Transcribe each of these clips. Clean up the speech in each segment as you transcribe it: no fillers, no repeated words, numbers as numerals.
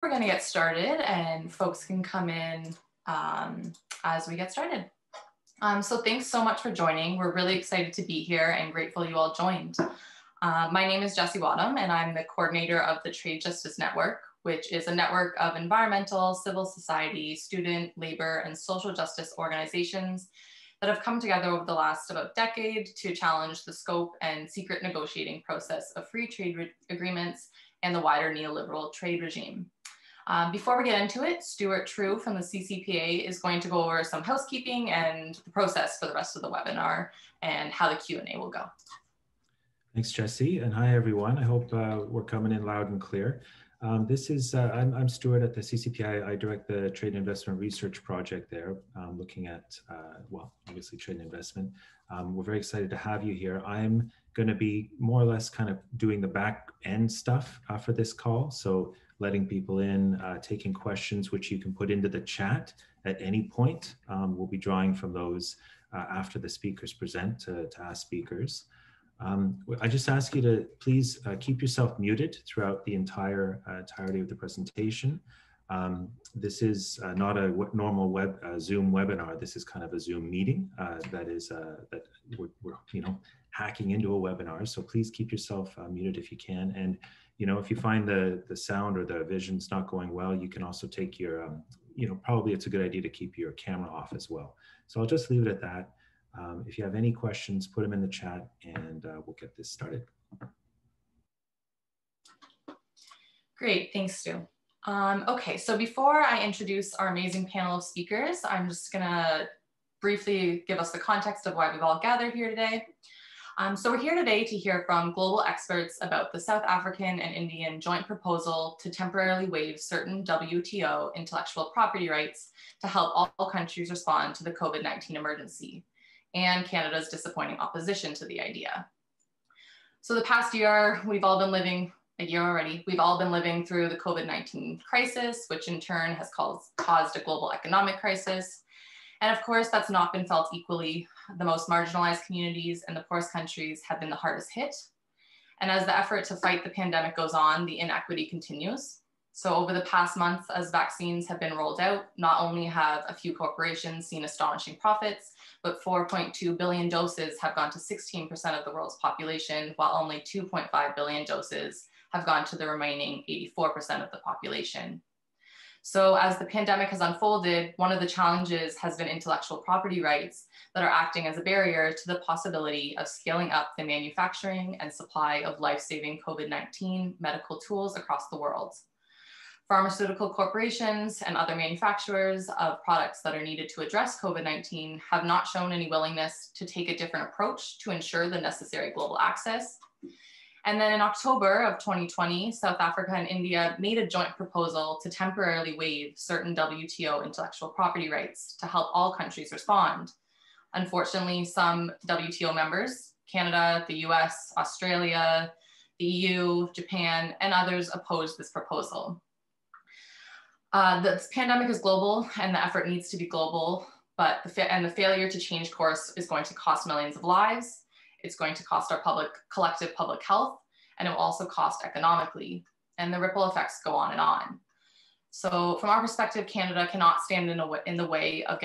We're going to get started and folks can come in as we get started. So thanks so much for joining. We're really excited to be here and grateful you all joined. My name is Jessie Whattam and I'm the coordinator of the Trade Justice Network, which is a network of environmental, civil society, student, labor, and social justice organizations that have come together over the last about decade to challenge the scope and secret negotiating process of free trade agreements and the wider neoliberal trade regime. Before we get into it, Stuart Trew from the CCPA is going to go over some housekeeping and the process for the rest of the webinar and how the Q&A will go. Thanks, Jessie, and hi everyone. I hope we're coming in loud and clear. I'm Stuart at the CCPI. I direct the Trade and Investment Research Project there, looking at, well, obviously trade and investment. We're very excited to have you here. I'm going to be more or less kind of doing the back end stuff for this call. So letting people in, taking questions, which you can put into the chat at any point. We'll be drawing from those after the speakers present to ask speakers. I just ask you to please keep yourself muted throughout the entirety of the presentation. This is not a normal Zoom webinar. This is kind of a Zoom meeting that we're hacking into a webinar. So please keep yourself muted if you can. And if you find the sound or the vision's not going well, you can also take your probably it's a good idea to keep your camera off as well. So I'll just leave it at that. If you have any questions, put them in the chat and we'll get this started. Great, thanks, Stu. Okay, so before I introduce our amazing panel of speakers, I'm just gonna briefly give us the context of why we've all gathered here today. So we're here today to hear from global experts about the South African and Indian joint proposal to temporarily waive certain WTO intellectual property rights to help all countries respond to the COVID-19 emergency, and Canada's disappointing opposition to the idea. So the past year, we've all been living through the COVID-19 crisis, which in turn has caused a global economic crisis. And of course, that's not been felt equally. The most marginalized communities and the poorest countries have been the hardest hit. And as the effort to fight the pandemic goes on, the inequity continues. So over the past month, as vaccines have been rolled out, not only have a few corporations seen astonishing profits, but 4.2 billion doses have gone to 16% of the world's population, while only 2.5 billion doses have gone to the remaining 84% of the population. So as the pandemic has unfolded, one of the challenges has been intellectual property rights that are acting as a barrier to the possibility of scaling up the manufacturing and supply of life-saving COVID-19 medical tools across the world. Pharmaceutical corporations and other manufacturers of products that are needed to address COVID-19 have not shown any willingness to take a different approach to ensure the necessary global access. And then in October of 2020, South Africa and India made a joint proposal to temporarily waive certain WTO intellectual property rights to help all countries respond. Unfortunately, some WTO members, Canada, the US, Australia, the EU, Japan, and others opposed this proposal. The pandemic is global and the effort needs to be global, but the failure to change course is going to cost millions of lives. It's going to cost our collective public health, and it will also cost economically, and the ripple effects go on and on. So from our perspective, Canada cannot stand in the way of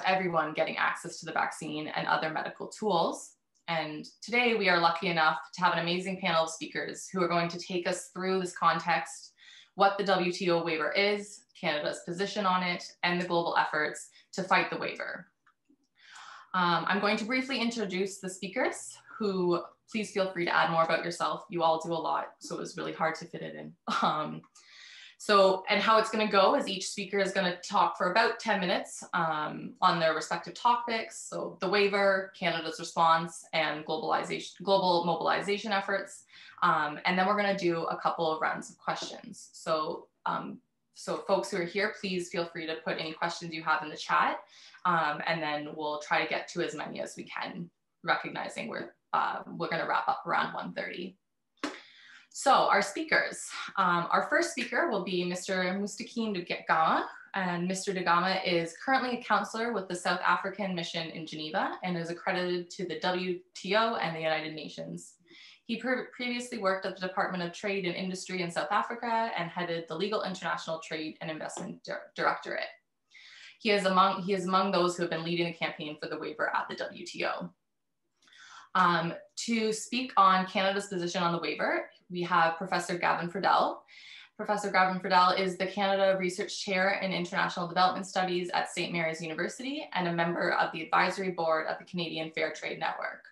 everyone getting access to the vaccine and other medical tools. And today we are lucky enough to have an amazing panel of speakers who are going to take us through this context, what the WTO waiver is, Canada's position on it, and the global efforts to fight the waiver. I'm going to briefly introduce the speakers, who please feel free to add more about yourself. You all do a lot, so it was really hard to fit it in. And how it's going to go is each speaker is going to talk for about 10 minutes on their respective topics. So the waiver, Canada's response, and global mobilization efforts. And then we're going to do a couple of rounds of questions. So folks who are here, please feel free to put any questions you have in the chat. And then we'll try to get to as many as we can, recognizing we're going to wrap up around 1:30. So our speakers, our first speaker will be Mr. Mustaqeem Gama, and Mr. de Gama is currently a counselor with the South African Mission in Geneva and is accredited to the WTO and the United Nations. He previously worked at the Department of Trade and Industry in South Africa and headed the Legal International Trade and Investment Directorate. He is among those who have been leading the campaign for the waiver at the WTO. To speak on Canada's position on the waiver, we have Professor Gavin Ferdell. Professor Gavin Ferdell is the Canada Research Chair in International Development Studies at St. Mary's University and a member of the advisory board of the Canadian Fair Trade Network.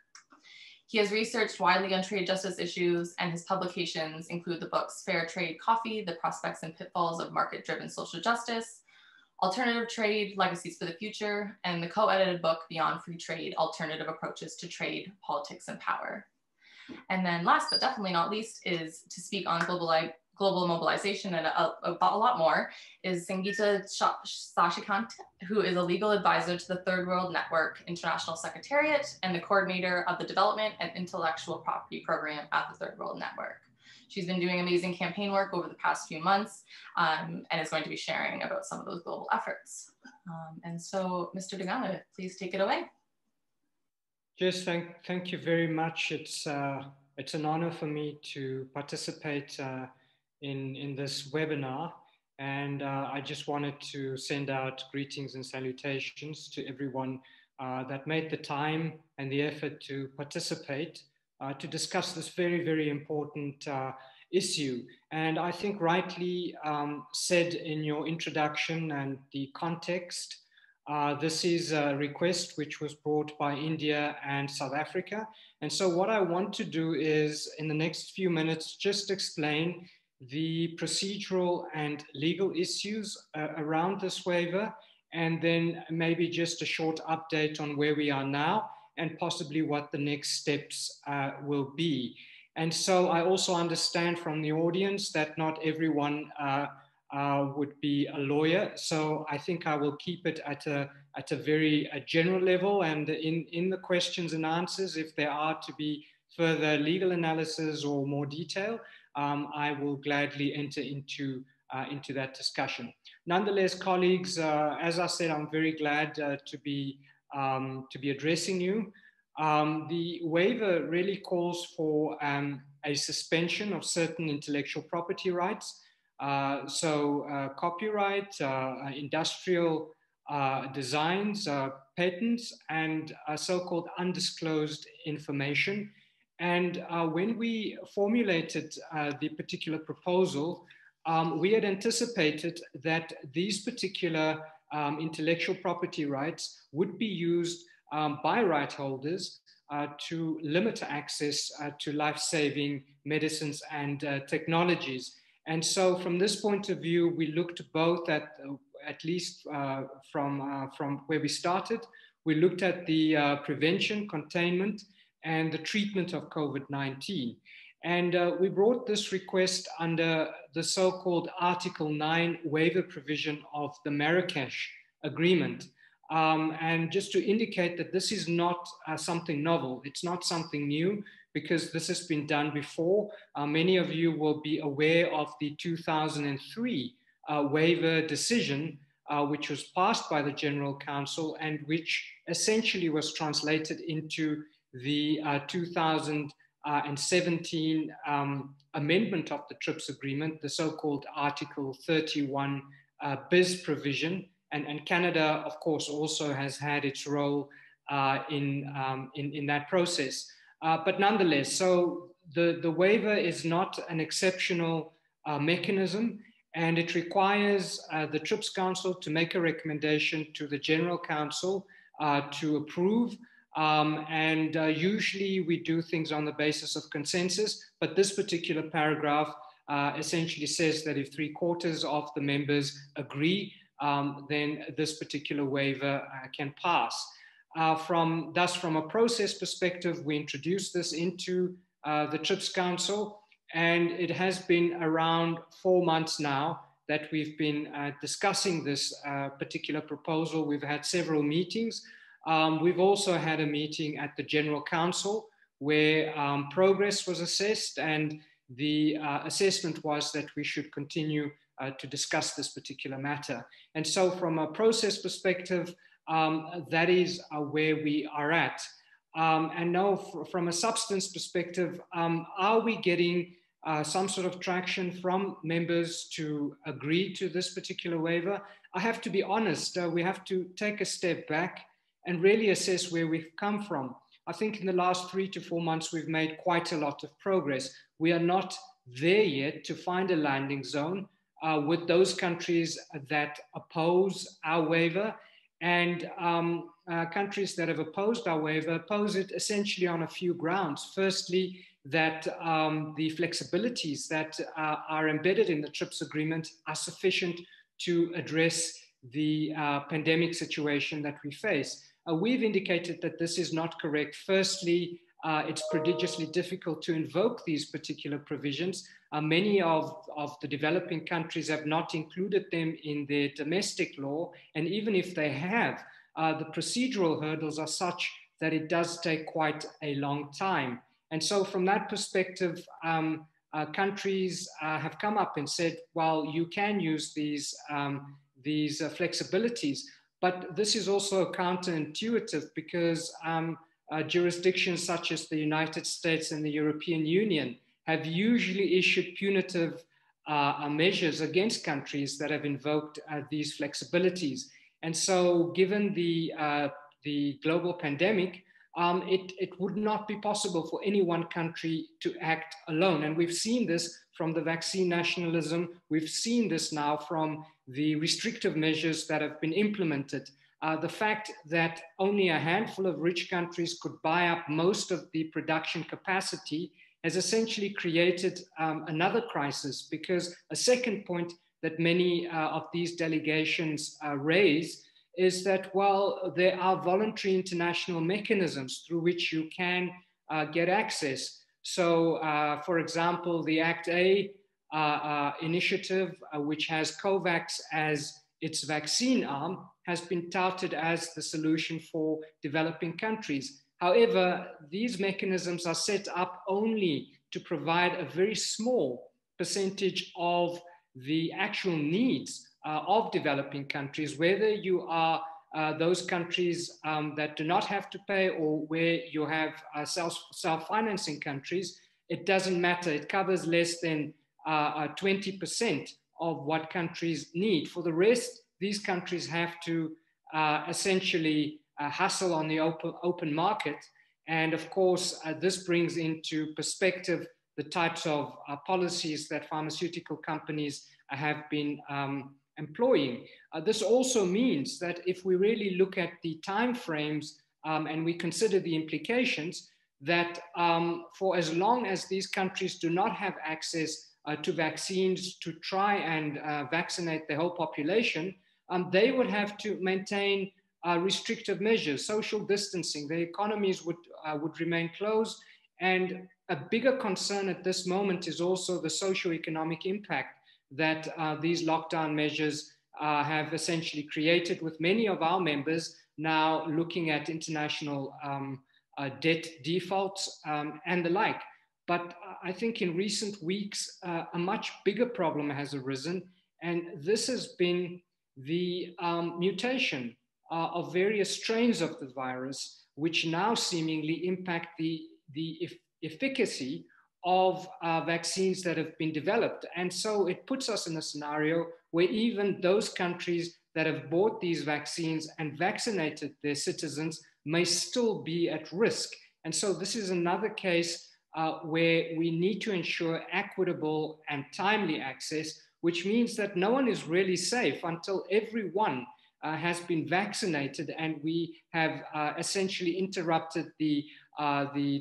He has researched widely on trade justice issues, and his publications include the books Fair Trade Coffee, The Prospects and Pitfalls of Market-Driven Social Justice, Alternative Trade, Legacies for the Future, and the co-edited book Beyond Free Trade, Alternative Approaches to Trade, Politics, and Power. And then last but definitely not least is to speak on global mobilization and a lot more is Sangeeta Shashikant, who is a legal advisor to the Third World Network International Secretariat and the coordinator of the Development and Intellectual Property Program at the Third World Network. She's been doing amazing campaign work over the past few months and is going to be sharing about some of those global efforts. And so, Mr. Gama, please take it away. Jess, thank you very much. It's an honor for me to participate in this webinar. And I just wanted to send out greetings and salutations to everyone that made the time and the effort to participate to discuss this very, very important issue. And I think rightly said in your introduction and the context, this is a request which was brought by India and South Africa. And so what I want to do is in the next few minutes, just explain the procedural and legal issues around this waiver, and then maybe just a short update on where we are now and possibly what the next steps will be. And so I also understand from the audience that not everyone would be a lawyer. So I think I will keep it at a very general level, and in the questions and answers, if there are to be further legal analysis or more detail, I will gladly enter into that discussion. Nonetheless, colleagues, as I said, I'm very glad to be addressing you. The waiver really calls for a suspension of certain intellectual property rights. Copyright, industrial designs, patents, and so-called undisclosed information. And when we formulated the particular proposal, we had anticipated that these particular intellectual property rights would be used by right holders to limit access to life-saving medicines and technologies. And so from this point of view, we looked both at least from where we started, we looked at the prevention, containment, and the treatment of COVID-19. And we brought this request under the so-called Article 9 waiver provision of the Marrakesh Agreement. And just to indicate that this is not something novel, it's not something new, because this has been done before. Many of you will be aware of the 2003 waiver decision, which was passed by the General Council and which essentially was translated into the 2017 amendment of the TRIPS agreement, the so-called Article 31 bis provision. And Canada, of course, also has had its role in that process. But nonetheless, so the waiver is not an exceptional mechanism, and it requires the TRIPS Council to make a recommendation to the General Council to approve. Usually we do things on the basis of consensus, but this particular paragraph essentially says that if 3/4 of the members agree, then this particular waiver can pass. Thus, from a process perspective, we introduced this into the TRIPS Council, and it has been around 4 months now that we've been discussing this particular proposal. We've had several meetings. We've also had a meeting at the General Council where progress was assessed, and the assessment was that we should continue to discuss this particular matter. And so from a process perspective, that is where we are at. and know from a substance perspective, are we getting some sort of traction from members to agree to this particular waiver? I have to be honest, we have to take a step back and really assess where we've come from. I think in the last 3 to 4 months, we've made quite a lot of progress. We are not there yet to find a landing zone with those countries that oppose our waiver. And countries that have opposed our waiver oppose it essentially on a few grounds. Firstly, that the flexibilities that are embedded in the TRIPS agreement are sufficient to address the pandemic situation that we face. We've indicated that this is not correct. Firstly, it's prodigiously difficult to invoke these particular provisions. Many of the developing countries have not included them in their domestic law. And even if they have, the procedural hurdles are such that it does take quite a long time. And so from that perspective, countries have come up and said, well, you can use these flexibilities. But this is also counterintuitive because jurisdictions such as the United States and the European Union have usually issued punitive measures against countries that have invoked these flexibilities. And so given the global pandemic, it would not be possible for any one country to act alone. And we've seen this from the vaccine nationalism. We've seen this now from the restrictive measures that have been implemented. The fact that only a handful of rich countries could buy up most of the production capacity has essentially created another crisis, because a second point that many of these delegations raise is that, well, there are voluntary international mechanisms through which you can get access. So, for example, the Act A initiative, which has COVAX as its vaccine arm, has been touted as the solution for developing countries. However, these mechanisms are set up only to provide a very small percentage of the actual needs of developing countries, whether you are those countries that do not have to pay or where you have self-financing countries. It doesn't matter. It covers less than 20% of what countries need. For the rest, these countries have to essentially hustle on the open market. And of course, this brings into perspective the types of policies that pharmaceutical companies have been employing. This also means that if we really look at the timeframes and we consider the implications, that for as long as these countries do not have access to vaccines to try and vaccinate the whole population, they would have to maintain restrictive measures, social distancing. Their economies would remain closed. And a bigger concern at this moment is also the socio-economic impact that these lockdown measures have essentially created, with many of our members now looking at international debt defaults and the like. But I think in recent weeks, a much bigger problem has arisen, and this has been the mutation of various strains of the virus, which now seemingly impact the efficacy of vaccines that have been developed. And so it puts us in a scenario where even those countries that have bought these vaccines and vaccinated their citizens may still be at risk. And so this is another case where we need to ensure equitable and timely access, which means that no one is really safe until everyone has been vaccinated, and we have essentially interrupted the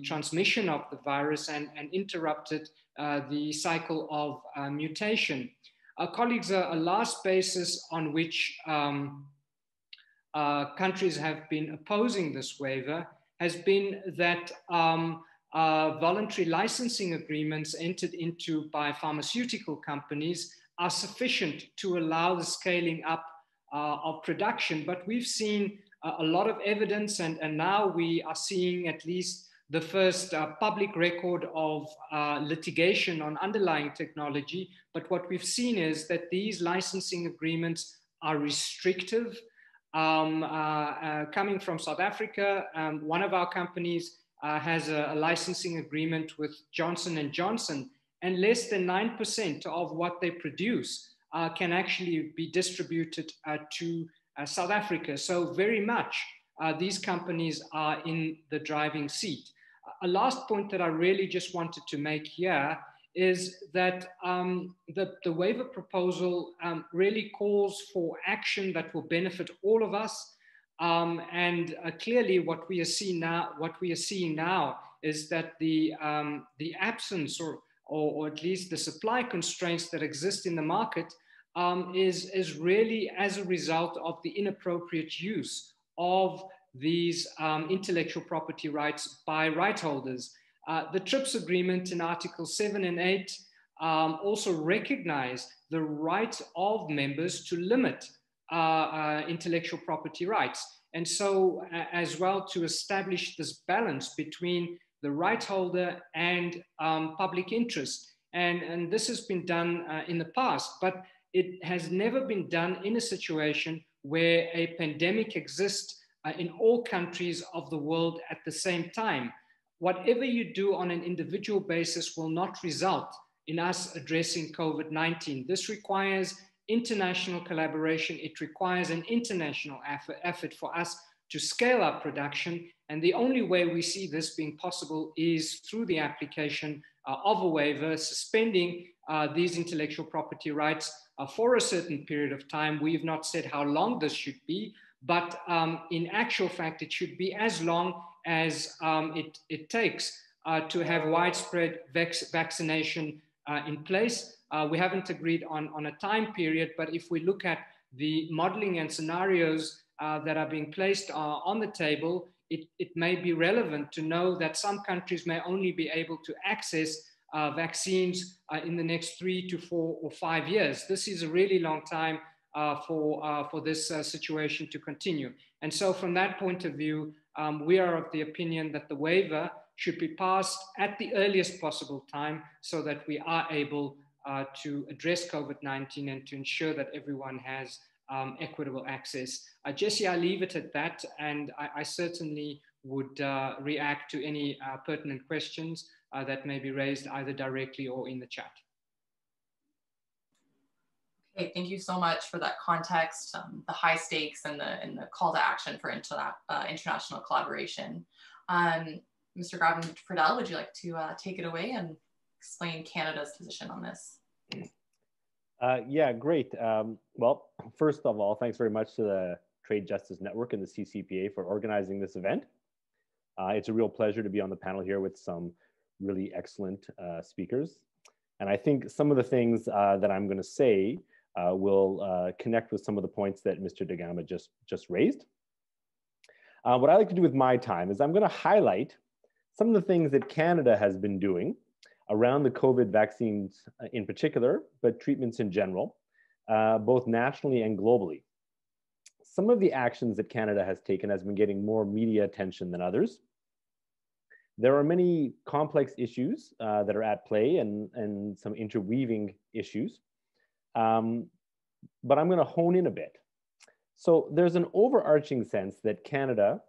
transmission of the virus and interrupted the cycle of mutation. Colleagues, a last basis on which countries have been opposing this waiver has been that voluntary licensing agreements entered into by pharmaceutical companies are sufficient to allow the scaling up of production. But we've seen a lot of evidence, and now we are seeing at least the first public record of litigation on underlying technology. But what we've seen is that these licensing agreements are restrictive, coming from South Africa. One of our companies has a licensing agreement with Johnson & Johnson, and less than 9% of what they produce can actually be distributed to South Africa. So very much these companies are in the driving seat. A last point that I really just wanted to make here is that the waiver proposal really calls for action that will benefit all of us. Clearly what we are seeing now is that the absence or at least the supply constraints that exist in the market is really as a result of the inappropriate use of these intellectual property rights by right holders. The TRIPS agreement in Article 7 and 8 also recognize the right of members to limit intellectual property rights. And so as well to establish this balance between the right holder and public interest. And this has been done in the past, but it has never been done in a situation where a pandemic exists in all countries of the world at the same time. Whatever you do on an individual basis will not result in us addressing COVID-19. This requires international collaboration. It requires an international effort for us to scale up production. And the only way we see this being possible is through the application of a waiver, suspending these intellectual property rights for a certain period of time. We've not said how long this should be, but in actual fact, it should be as long as it takes to have widespread vaccination in place. We haven't agreed on a time period, but if we look at the modeling and scenarios that are being placed on the table, it may be relevant to know that some countries may only be able to access vaccines in the next 3 to 4 or 5 years. This is a really long time for this situation to continue. And so from that point of view, we are of the opinion that the waiver should be passed at the earliest possible time so that we are able to address COVID-19 and to ensure that everyone has equitable access. Jesse, I'll leave it at that, and I certainly would react to any pertinent questions that may be raised either directly or in the chat. Okay, thank you so much for that context, the high stakes and the call to action for international collaboration. Mr. Gavin Ferdell, would you like to take it away and explain Canada's position on this? Yeah, great. Well, first of all, thanks very much to the Trade Justice Network and the CCPA for organizing this event. It's a real pleasure to be on the panel here with some really excellent speakers. And I think some of the things that I'm going to say will connect with some of the points that Mr. de Gama just raised. What I like to do with my time is I'm going to highlight some of the things that Canada has been doing around the COVID vaccines in particular, but treatments in general, both nationally and globally. Some of the actions that Canada has taken has been getting more media attention than others. There are many complex issues that are at play and some interweaving issues, but I'm going to hone in a bit. So there's an overarching sense that Canada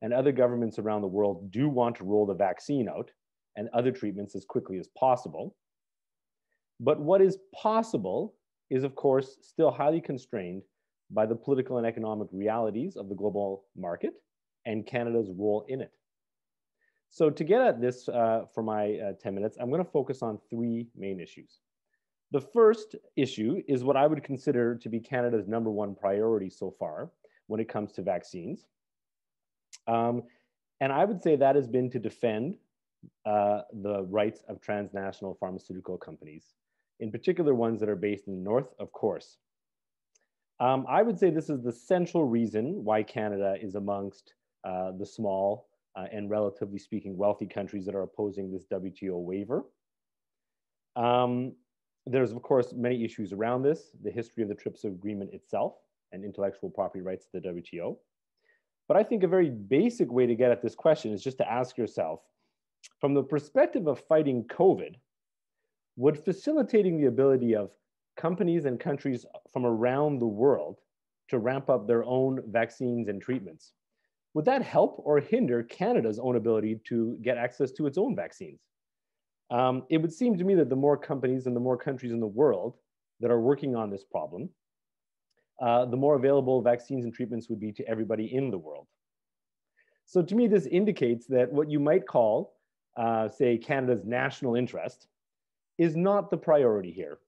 and other governments around the world do want to roll the vaccine out and other treatments as quickly as possible. But what is possible is, of course, still highly constrained by the political and economic realities of the global market and Canada's role in it. So to get at this for my 10 minutes, I'm going to focus on 3 main issues. The first issue is what I would consider to be Canada's #1 priority so far when it comes to vaccines. And I would say that has been to defend the rights of transnational pharmaceutical companies, in particular ones that are based in the North, of course. I would say this is the central reason why Canada is amongst the small and relatively speaking wealthy countries that are opposing this WTO waiver. There's of course many issues around this, the history of the TRIPS agreement itself and intellectual property rights of the WTO. But I think a very basic way to get at this question is just to ask yourself, from the perspective of fighting COVID, would facilitating the ability of companies and countries from around the world to ramp up their own vaccines and treatments. Would that help or hinder Canada's own ability to get access to its own vaccines? It would seem to me that the more companies and the more countries in the world that are working on this problem, the more available vaccines and treatments would be to everybody in the world. So to me, this indicates that what you might call, say, Canada's national interest is not the priority here.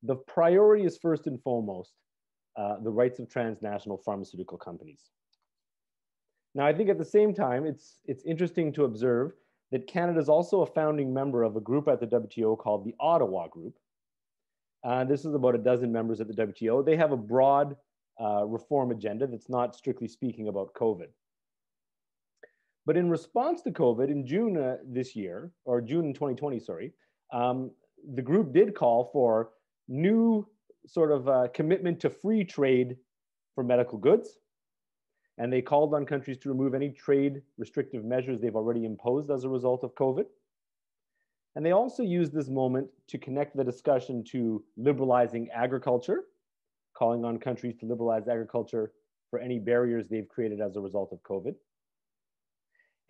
The priority is first and foremost the rights of transnational pharmaceutical companies. Now, I think at the same time, it's interesting to observe that Canada is also a founding member of a group at the WTO called the Ottawa Group. This is about a dozen members at the WTO. They have a broad reform agenda that's not strictly speaking about COVID. But in response to COVID, in June this year, or June in 2020, sorry, the group did call for new sort of commitment to free trade for medical goods. And they called on countries to remove any trade restrictive measures they've already imposed as a result of COVID. And they also used this moment to connect the discussion to liberalizing agriculture, calling on countries to liberalize agriculture for any barriers they've created as a result of COVID.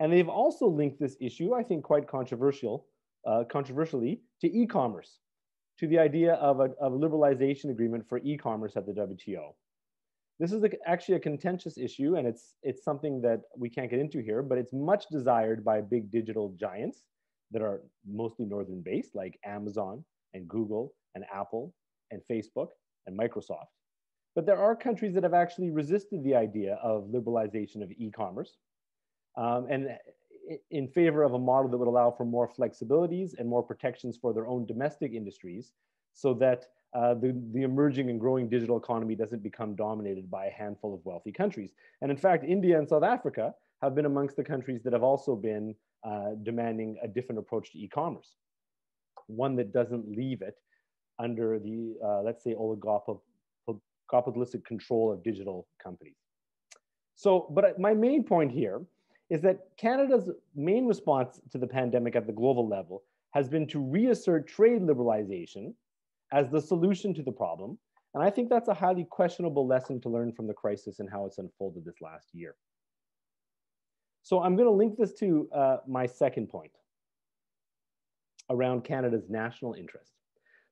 And they've also linked this issue, I think quite controversially, to e-commerce, to the idea of a liberalization agreement for e-commerce at the WTO. This is actually a contentious issue, and it's something that we can't get into here, but it's much desired by big digital giants that are mostly northern based, like Amazon and Google and Apple and Facebook and Microsoft. But there are countries that have actually resisted the idea of liberalization of e-commerce and in favor of a model that would allow for more flexibilities and more protections for their own domestic industries, so that the emerging and growing digital economy doesn't become dominated by a handful of wealthy countries. And in fact, India and South Africa have been amongst the countries that have also been demanding a different approach to e-commerce, one that doesn't leave it under the, let's say, oligopolistic control of digital companies. So, but my main point here is that Canada's main response to the pandemic at the global level has been to reassert trade liberalization as the solution to the problem. And I think that's a highly questionable lesson to learn from the crisis and how it's unfolded this last year. So I'm going to link this to my second point around Canada's national interest.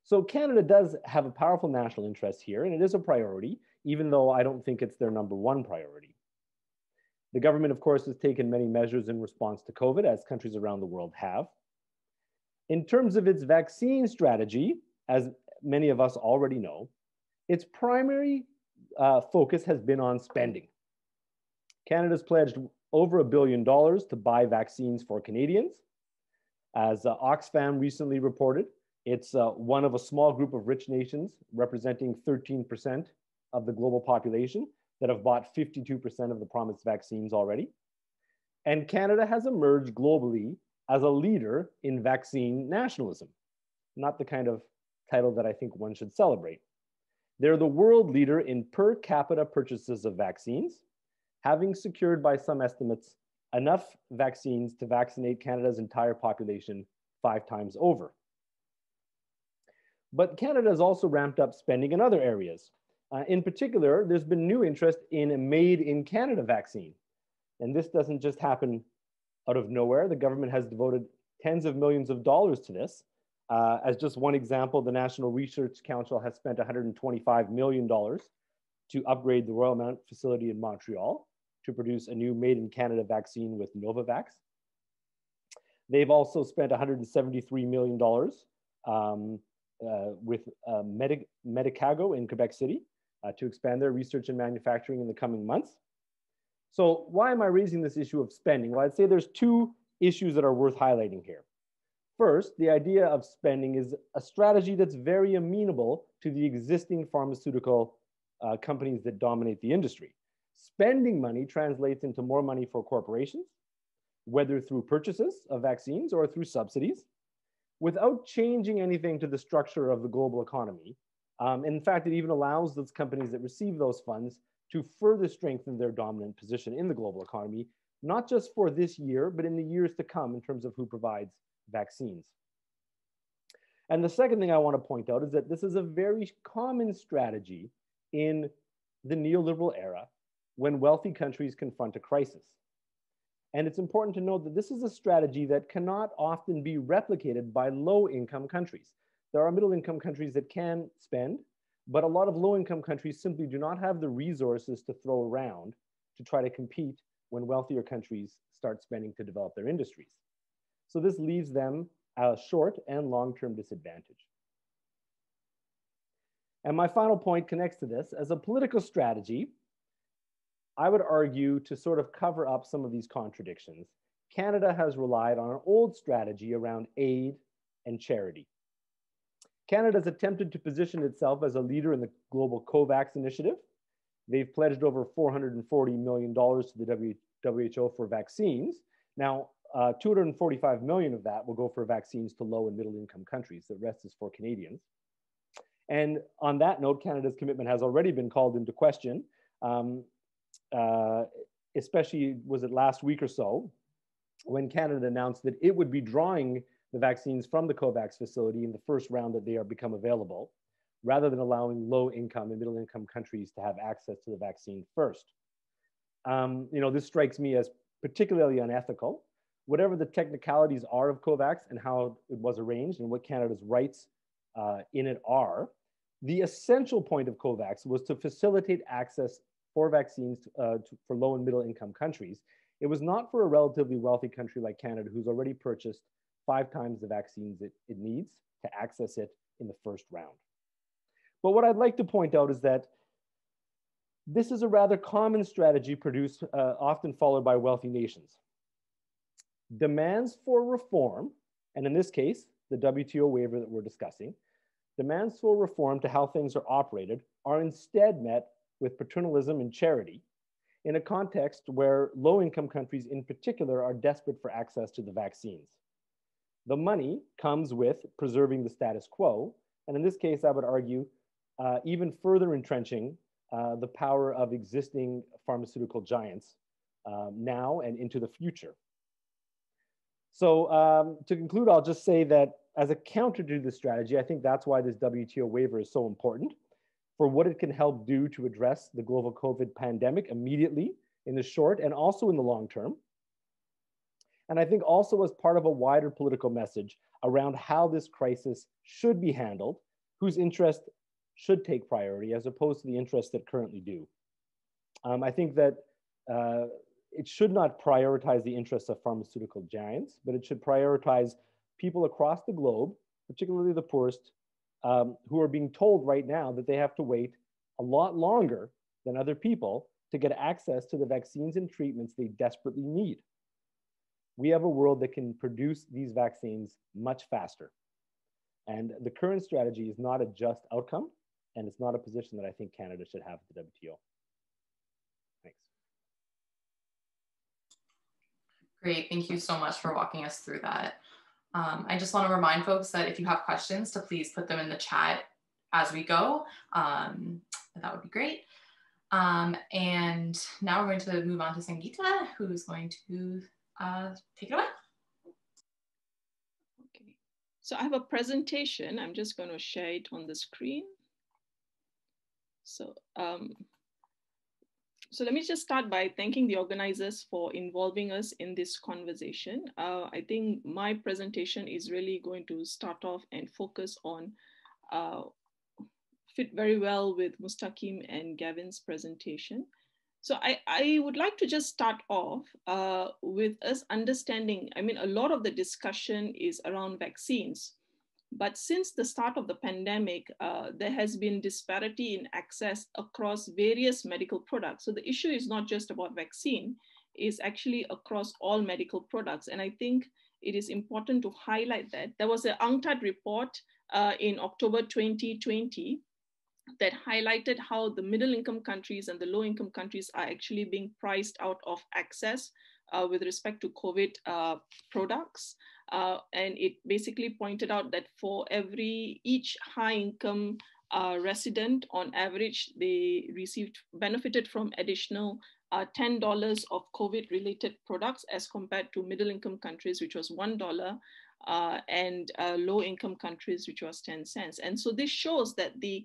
So Canada does have a powerful national interest here, and it is a priority, even though I don't think it's their #1 priority. The government, of course, has taken many measures in response to COVID, as countries around the world have. In terms of its vaccine strategy, as many of us already know, its primary focus has been on spending. Canada's pledged over $1 billion to buy vaccines for Canadians. As Oxfam recently reported, it's one of a small group of rich nations representing 13% of the global population that have bought 52% of the promised vaccines already. And Canada has emerged globally as a leader in vaccine nationalism, not the kind of title that I think one should celebrate. They're the world leader in per capita purchases of vaccines, having secured by some estimates enough vaccines to vaccinate Canada's entire population 5 times over. But Canada has also ramped up spending in other areas. In particular, there's been new interest in a made in Canada vaccine. And this doesn't just happen out of nowhere. The government has devoted tens of millions of dollars to this. As just one example, the National Research Council has spent $125 million to upgrade the Royal Mount facility in Montreal to produce a new made in Canada vaccine with Novavax. They've also spent $173 million with Medicago in Quebec City to expand their research and manufacturing in the coming months. So why am I raising this issue of spending? Well, I'd say there's 2 issues that are worth highlighting here. First, the idea of spending is a strategy that's very amenable to the existing pharmaceutical companies that dominate the industry. Spending money translates into more money for corporations, whether through purchases of vaccines or through subsidies, without changing anything to the structure of the global economy. In fact, it even allows those companies that receive those funds to further strengthen their dominant position in the global economy, not just for this year, but in the years to come in terms of who provides vaccines. And the second thing I want to point out is that this is a very common strategy in the neoliberal era when wealthy countries confront a crisis. And it's important to note that this is a strategy that cannot often be replicated by low-income countries. There are middle-income countries that can spend, but a lot of low-income countries simply do not have the resources to throw around to try to compete when wealthier countries start spending to develop their industries. So this leaves them at a short and long-term disadvantage. And my final point connects to this. As a political strategy, I would argue to sort of cover up some of these contradictions, Canada has relied on an old strategy around aid and charity. Canada has attempted to position itself as a leader in the global COVAX initiative. They've pledged over $440 million to the WHO for vaccines. Now, 245 million of that will go for vaccines to low and middle income countries. The rest is for Canadians. And on that note, Canada's commitment has already been called into question, especially was it last week or so, when Canada announced that it would be drawing the vaccines from the COVAX facility in the first round that they are become available, rather than allowing low income and middle income countries to have access to the vaccine first. This strikes me as particularly unethical. Whatever the technicalities are of COVAX and how it was arranged and what Canada's rights in it are, the essential point of COVAX was to facilitate access for vaccines for low and middle income countries. It was not for a relatively wealthy country like Canada, who's already purchased 5 times the vaccines it needs to access it in the first round. But what I'd like to point out is that this is a rather common strategy produced, often followed by wealthy nations. Demands for reform, and in this case, the WTO waiver that we're discussing, demands for reform to how things are operated are instead met with paternalism and charity in a context where low-income countries in particular are desperate for access to the vaccines. The money comes with preserving the status quo, and in this case, I would argue, even further entrenching the power of existing pharmaceutical giants now and into the future. So to conclude, I'll just say that as a counter to this strategy, I think that's why this WTO waiver is so important for what it can help do to address the global COVID pandemic immediately in the short and also in the long term. And I think also as part of a wider political message around how this crisis should be handled, whose interest should take priority as opposed to the interests that currently do. I think that it should not prioritize the interests of pharmaceutical giants, but it should prioritize people across the globe, particularly the poorest, who are being told right now that they have to wait a lot longer than other people to get access to the vaccines and treatments they desperately need. We have a world that can produce these vaccines much faster. And the current strategy is not a just outcome, and it's not a position that I think Canada should have at the WTO. Thanks. Great, thank you so much for walking us through that. I just want to remind folks that if you have questions, to please put them in the chat as we go. That would be great. And now we're going to move on to Sangeeta, who's going to take it away. Okay, so I have a presentation. I'm just going to share it on the screen. So, so let me just start by thanking the organizers for involving us in this conversation. I think my presentation is really going to start off and focus on, fit very well with Mustaqeem and Gavin's presentation. So I would like to just start off with us understanding, I mean, a lot of the discussion is around vaccines. But since the start of the pandemic, there has been disparity in access across various medical products. So the issue is not just about vaccine, it's actually across all medical products. And I think it is important to highlight that. There was an UNCTAD report in October 2020 that highlighted how the middle income countries and the low income countries are actually being priced out of access with respect to COVID products. And it basically pointed out that for each high income resident, on average, they benefited from additional $10 of COVID related products as compared to middle income countries, which was $1, and low income countries, which was 10 cents. And so this shows that the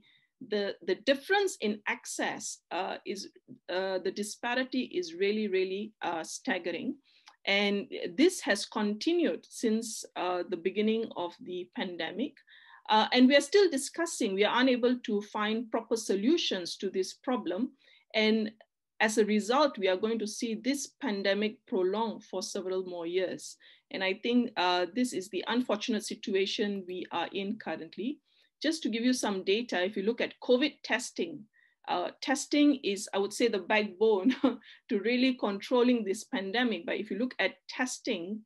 the difference in access the disparity is really, really staggering. And this has continued since the beginning of the pandemic. And we are still discussing, we are unable to find proper solutions to this problem. And as a result, we are going to see this pandemic prolonged for several more years. And I think this is the unfortunate situation we are in currently. Just to give you some data, if you look at COVID testing, testing is, I would say, the backbone to really controlling this pandemic. But if you look at testing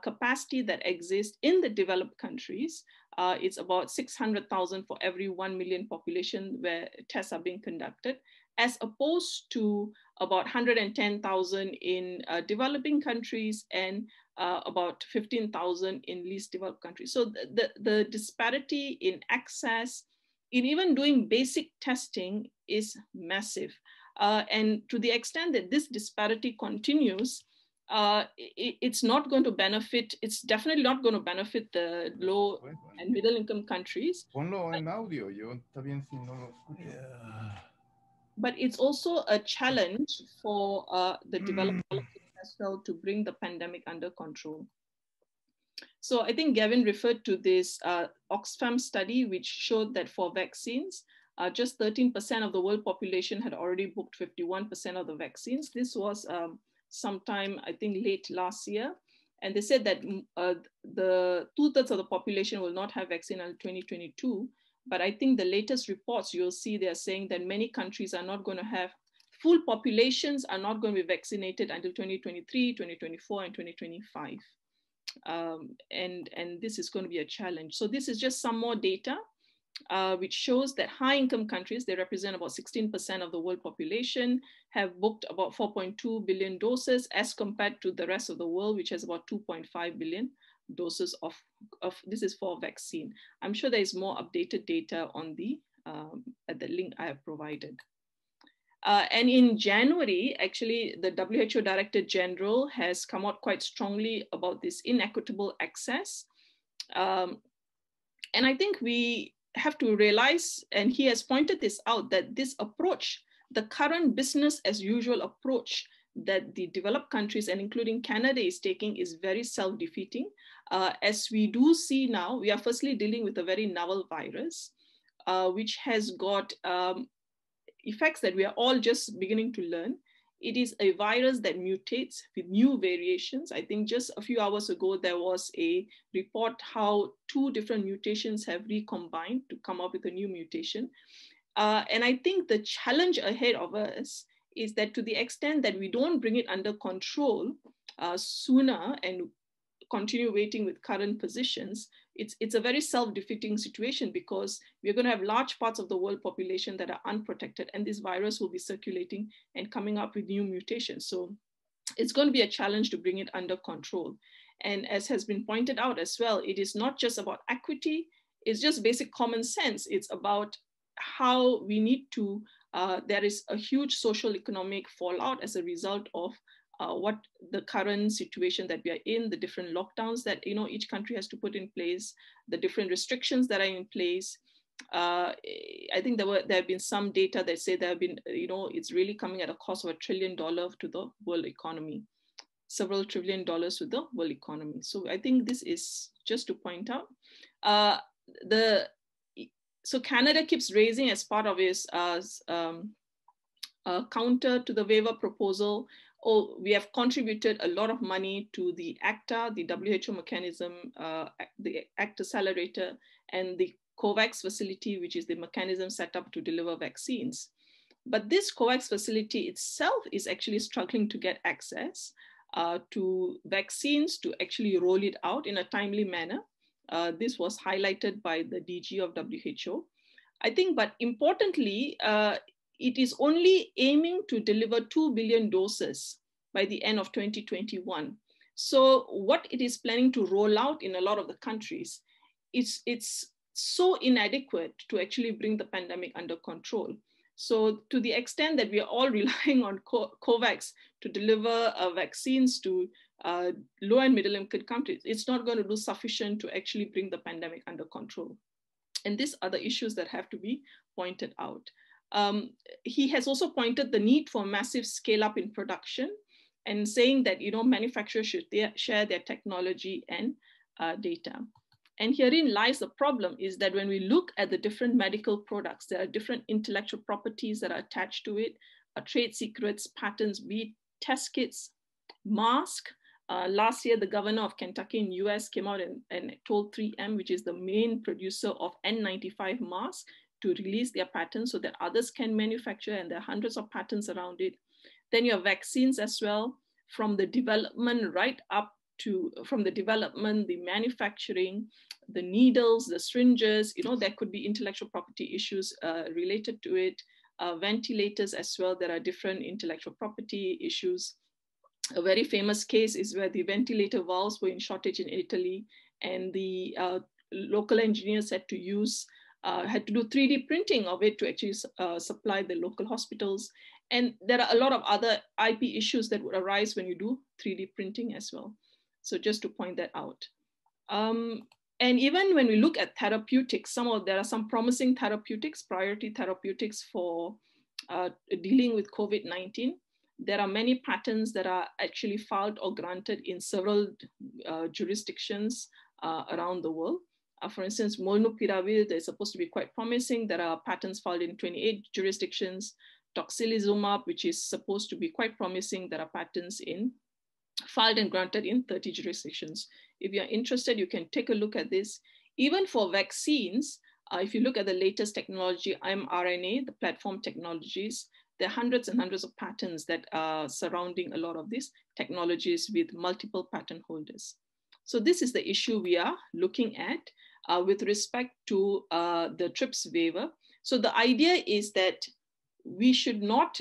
capacity that exists in the developed countries, it's about 600,000 for every 1 million population where tests are being conducted, as opposed to about 110,000 in developing countries and about 15,000 in least developed countries. So the disparity in access, in even doing basic testing, is massive. And to the extent that this disparity continues, it's not going to benefit, it's definitely not going to benefit the low and middle income countries. Ponlo en audio, yo está bien si no lo escucho. But it's also a challenge for the developed as well to bring the pandemic under control. So I think Gavin referred to this Oxfam study, which showed that for vaccines, just 13% of the world population had already booked 51% of the vaccines. This was sometime, I think, late last year. And they said that the 2/3 of the population will not have vaccine until 2022. But I think the latest reports, you'll see they're saying that many countries are not going to have, full populations are not going to be vaccinated until 2023, 2024, and 2025. And this is going to be a challenge. So this is just some more data, which shows that high income countries, they represent about 16% of the world population, have booked about 4.2 billion doses as compared to the rest of the world, which has about 2.5 billion doses of this is for vaccine. I'm sure there is more updated data on the at the link I have provided. And in January, actually, the WHO Director General has come out quite strongly about this inequitable access. And I think we have to realize, and he has pointed this out, that this approach, the current business as usual approach that the developed countries and including Canada is taking is very self-defeating. As we do see now, we are firstly dealing with a very novel virus, which has got effects that we are all just beginning to learn. It is a virus that mutates with new variations. I think just a few hours ago, there was a report how 2 different mutations have recombined to come up with a new mutation. And I think the challenge ahead of us is that to the extent that we don't bring it under control sooner and continue waiting with current positions, it's a very self-defeating situation, because we're going to have large parts of the world population that are unprotected, and this virus will be circulating and coming up with new mutations. So it's going to be a challenge to bring it under control. And as has been pointed out as well, it is not just about equity, it's just basic common sense. It's about how we need to, there is a huge social economic fallout as a result of what the current situation that we are in, the different lockdowns that each country has to put in place, the different restrictions that are in place. I think there have been some data that say there have been, it's really coming at a cost of $1 trillion to the world economy, several $1 trillion to the world economy. So I think this is just to point out. So Canada keeps raising as part of its counter to the waiver proposal. We have contributed a lot of money to the ACTA, the WHO mechanism, the ACTA accelerator, and the COVAX facility, which is the mechanism set up to deliver vaccines. But this COVAX facility itself is actually struggling to get access to vaccines to actually roll it out in a timely manner. This was highlighted by the DG of WHO. I think, but importantly, it is only aiming to deliver 2 billion doses by the end of 2021. So what it is planning to roll out in a lot of the countries, it's so inadequate to actually bring the pandemic under control. So to the extent that we are all relying on COVAX to deliver vaccines to low and middle income countries, it's not going to do sufficient to actually bring the pandemic under control. And these are the issues that have to be pointed out. He has also pointed the need for massive scale up in production and saying that, manufacturers should share their technology and data. And herein lies the problem, is that when we look at the different medical products, there are different intellectual properties that are attached to it, trade secrets, patents, be it test kits, mask. Last year, the governor of Kentucky in US came out and told 3M, which is the main producer of N95 masks, to release their patents so that others can manufacture, and there are hundreds of patents around it. Then you have vaccines as well, from the development right up to, from the development, the manufacturing, the needles, the syringes, there could be intellectual property issues related to it. Ventilators as well, there are different intellectual property issues. A very famous case is where the ventilator valves were in shortage in Italy, and the local engineers had to do 3D printing of it to actually supply the local hospitals. And there are a lot of other IP issues that would arise when you do 3D printing as well. So just to point that out. And even when we look at therapeutics, there are some promising therapeutics, priority therapeutics for dealing with COVID-19. There are many patents that are actually filed or granted in several jurisdictions around the world. For instance, molnupiravir, they're supposed to be quite promising. There are patents filed in 28 jurisdictions. Tocilizumab, which is supposed to be quite promising, there are patents filed and granted in 30 jurisdictions. If you're interested, you can take a look at this. Even for vaccines, if you look at the latest technology, mRNA, the platform technologies, there are hundreds and hundreds of patents that are surrounding a lot of these technologies with multiple patent holders. So this is the issue we are looking at with respect to the TRIPS waiver. So the idea is that we should not,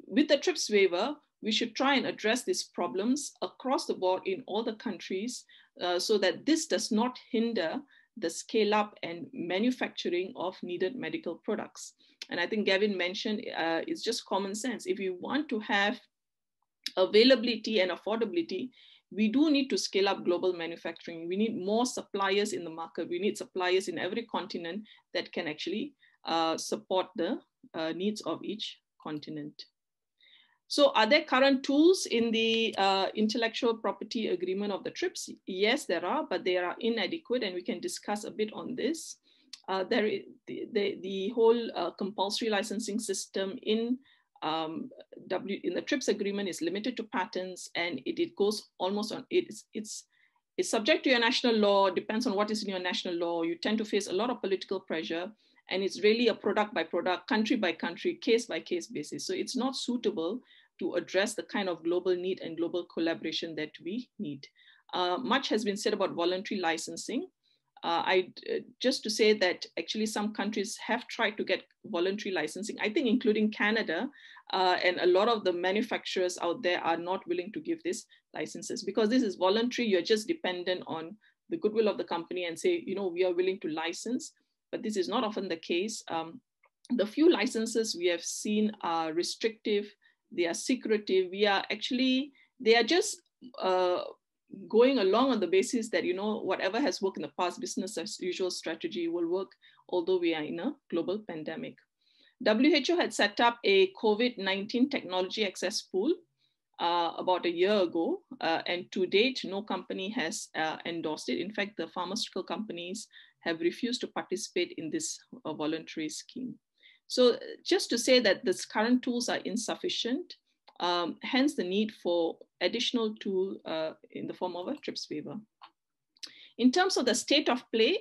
with the TRIPS waiver, we should try and address these problems across the board in all the countries so that this does not hinder the scale up and manufacturing of needed medical products. And I think Gavin mentioned it's just common sense. If you want to have availability and affordability, we do need to scale up global manufacturing. We need more suppliers in the market. We need suppliers in every continent that can actually support the needs of each continent. So are there current tools in the intellectual property agreement of the TRIPS? Yes, there are, but they are inadequate, and we can discuss a bit on this. The whole compulsory licensing system in the TRIPS agreement is limited to patents, and it goes almost on, it's subject to your national law, depends on what is in your national law. You tend to face a lot of political pressure, and it's really a product by product, country by country, case by case basis. So it's not suitable to address the kind of global need and global collaboration that we need. Much has been said about voluntary licensing. Just to say that actually some countries have tried to get voluntary licensing, I think including Canada, and a lot of the manufacturers out there are not willing to give these licenses because this is voluntary. You're just dependent on the goodwill of the company and say, we are willing to license, but this is not often the case. The few licenses we have seen are restrictive, they are secretive, they are just going along on the basis that, whatever has worked in the past, business as usual strategy will work, although we are in a global pandemic. WHO had set up a COVID-19 technology access pool about a year ago, and to date, no company has endorsed it. In fact, the pharmaceutical companies have refused to participate in this voluntary scheme. So just to say that these current tools are insufficient, hence the need for additional tool in the form of a TRIPS waiver. In terms of the state of play,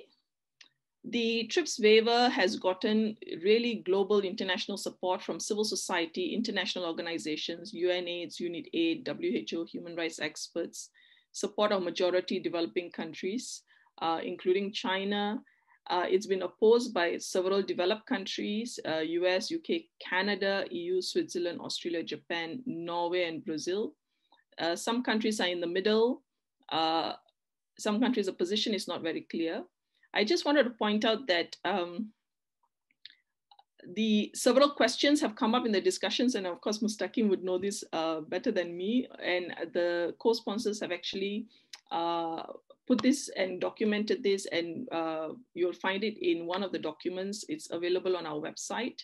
the TRIPS waiver has gotten really global international support from civil society, international organizations, UNAIDS, UNITAID, WHO, human rights experts, support of majority developing countries, including China. It's been opposed by several developed countries, US, UK, Canada, EU, Switzerland, Australia, Japan, Norway, and Brazil. Some countries are in the middle. Some countries, the position is not very clear. I just wanted to point out that the several questions have come up in the discussions, and of course, Mustaqeem would know this better than me, and the co-sponsors have actually put this and documented this, and you'll find it in one of the documents. It's available on our website.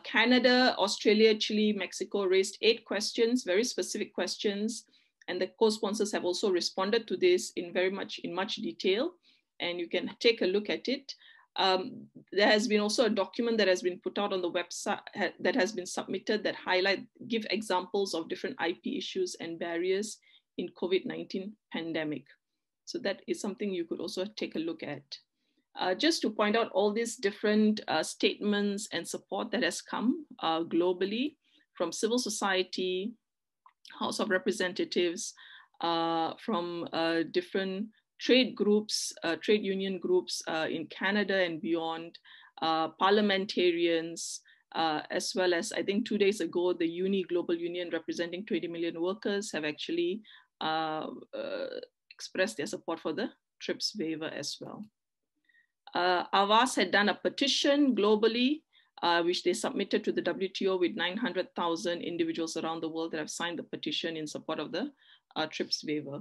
Canada, Australia, Chile, Mexico raised 8 questions, very specific questions, and the co-sponsors have also responded to this in much detail, and you can take a look at it. There has been also a document that has been put out on the website that has been submitted that give examples of different IP issues and barriers in COVID-19 pandemic. So that is something you could also take a look at. Just to point out all these different statements and support that has come globally from civil society, House of Representatives, from different trade groups, trade union groups in Canada and beyond, parliamentarians, as well as, I think 2 days ago, the UNI Global Union representing 20 million workers have actually expressed their support for the TRIPS waiver as well. Avas had done a petition globally, which they submitted to the WTO with 900,000 individuals around the world that have signed the petition in support of the TRIPS waiver.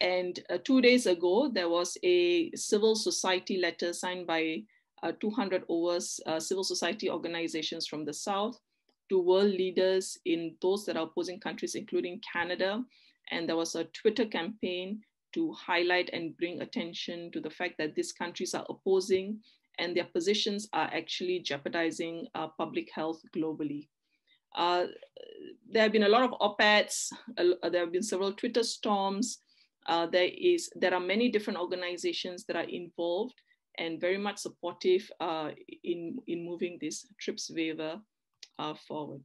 And 2 days ago, there was a civil society letter signed by 200 over civil society organizations from the South to world leaders in those that are opposing countries, including Canada. And there was a Twitter campaign to highlight and bring attention to the fact that these countries are opposing and their positions are actually jeopardizing public health globally. There have been a lot of op-eds, there have been several Twitter storms. There are many different organizations that are involved and very much supportive in moving this TRIPS waiver forward.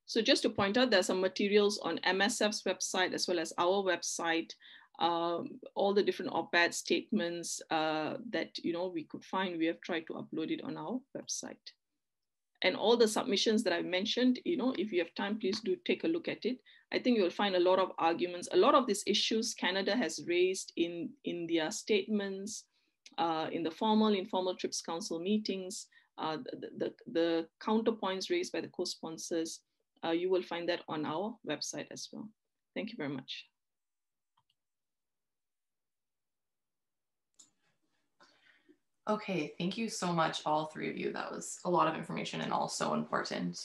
So just to point out, there's some materials on MSF's website as well as our website, all the different op-ed statements that we could find. We have tried to upload it on our website. And all the submissions that I mentioned, if you have time, please do take a look at it. I think you'll find a lot of arguments. A lot of these issues Canada has raised in their statements, in the formal, informal TRIPS Council meetings, the counterpoints raised by the co-sponsors. You will find that on our website as well. Thank you very much. Okay, thank you so much, all 3 of you. That was a lot of information and all so important.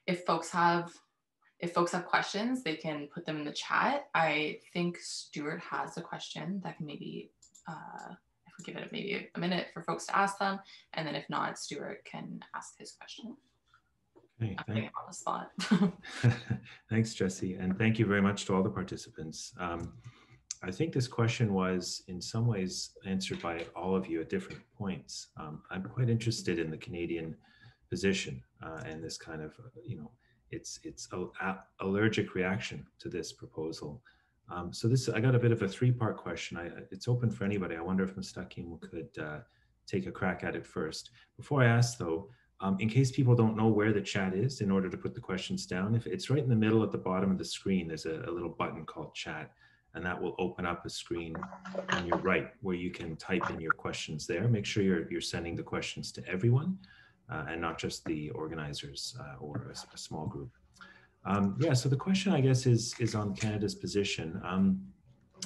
If folks have questions, they can put them in the chat. I think Stuart has a question that can maybe, if we give it maybe a minute for folks to ask them, and then if not, Stuart can ask his question. Okay, on the spot. Thanks, Jessie, and thank you very much to all the participants. I think this question was in some ways answered by all of you at different points. I'm quite interested in the Canadian position and this kind of, it's allergic reaction to this proposal. So I got a bit of a 3-part question. It's open for anybody. I wonder if Mustaqeem could take a crack at it first. Before I ask though, in case people don't know where the chat is, in order to put the questions down, if it's right in the middle at the bottom of the screen, there's a little button called chat. And that will open up a screen on your right where you can type in your questions there. Make sure you're sending the questions to everyone and not just the organizers or a small group. Yeah, so the question, I guess, is on Canada's position.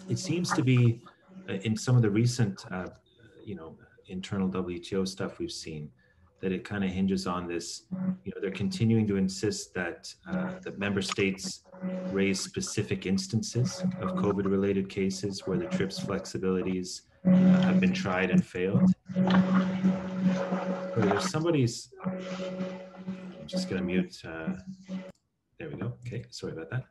It seems to be in some of the recent, internal WTO stuff we've seen, that it kind of hinges on this, they're continuing to insist that that member states raise specific instances of COVID-related cases where the TRIPS flexibilities have been tried and failed. So there's somebody's, I'm just gonna mute, there we go, okay, sorry about that.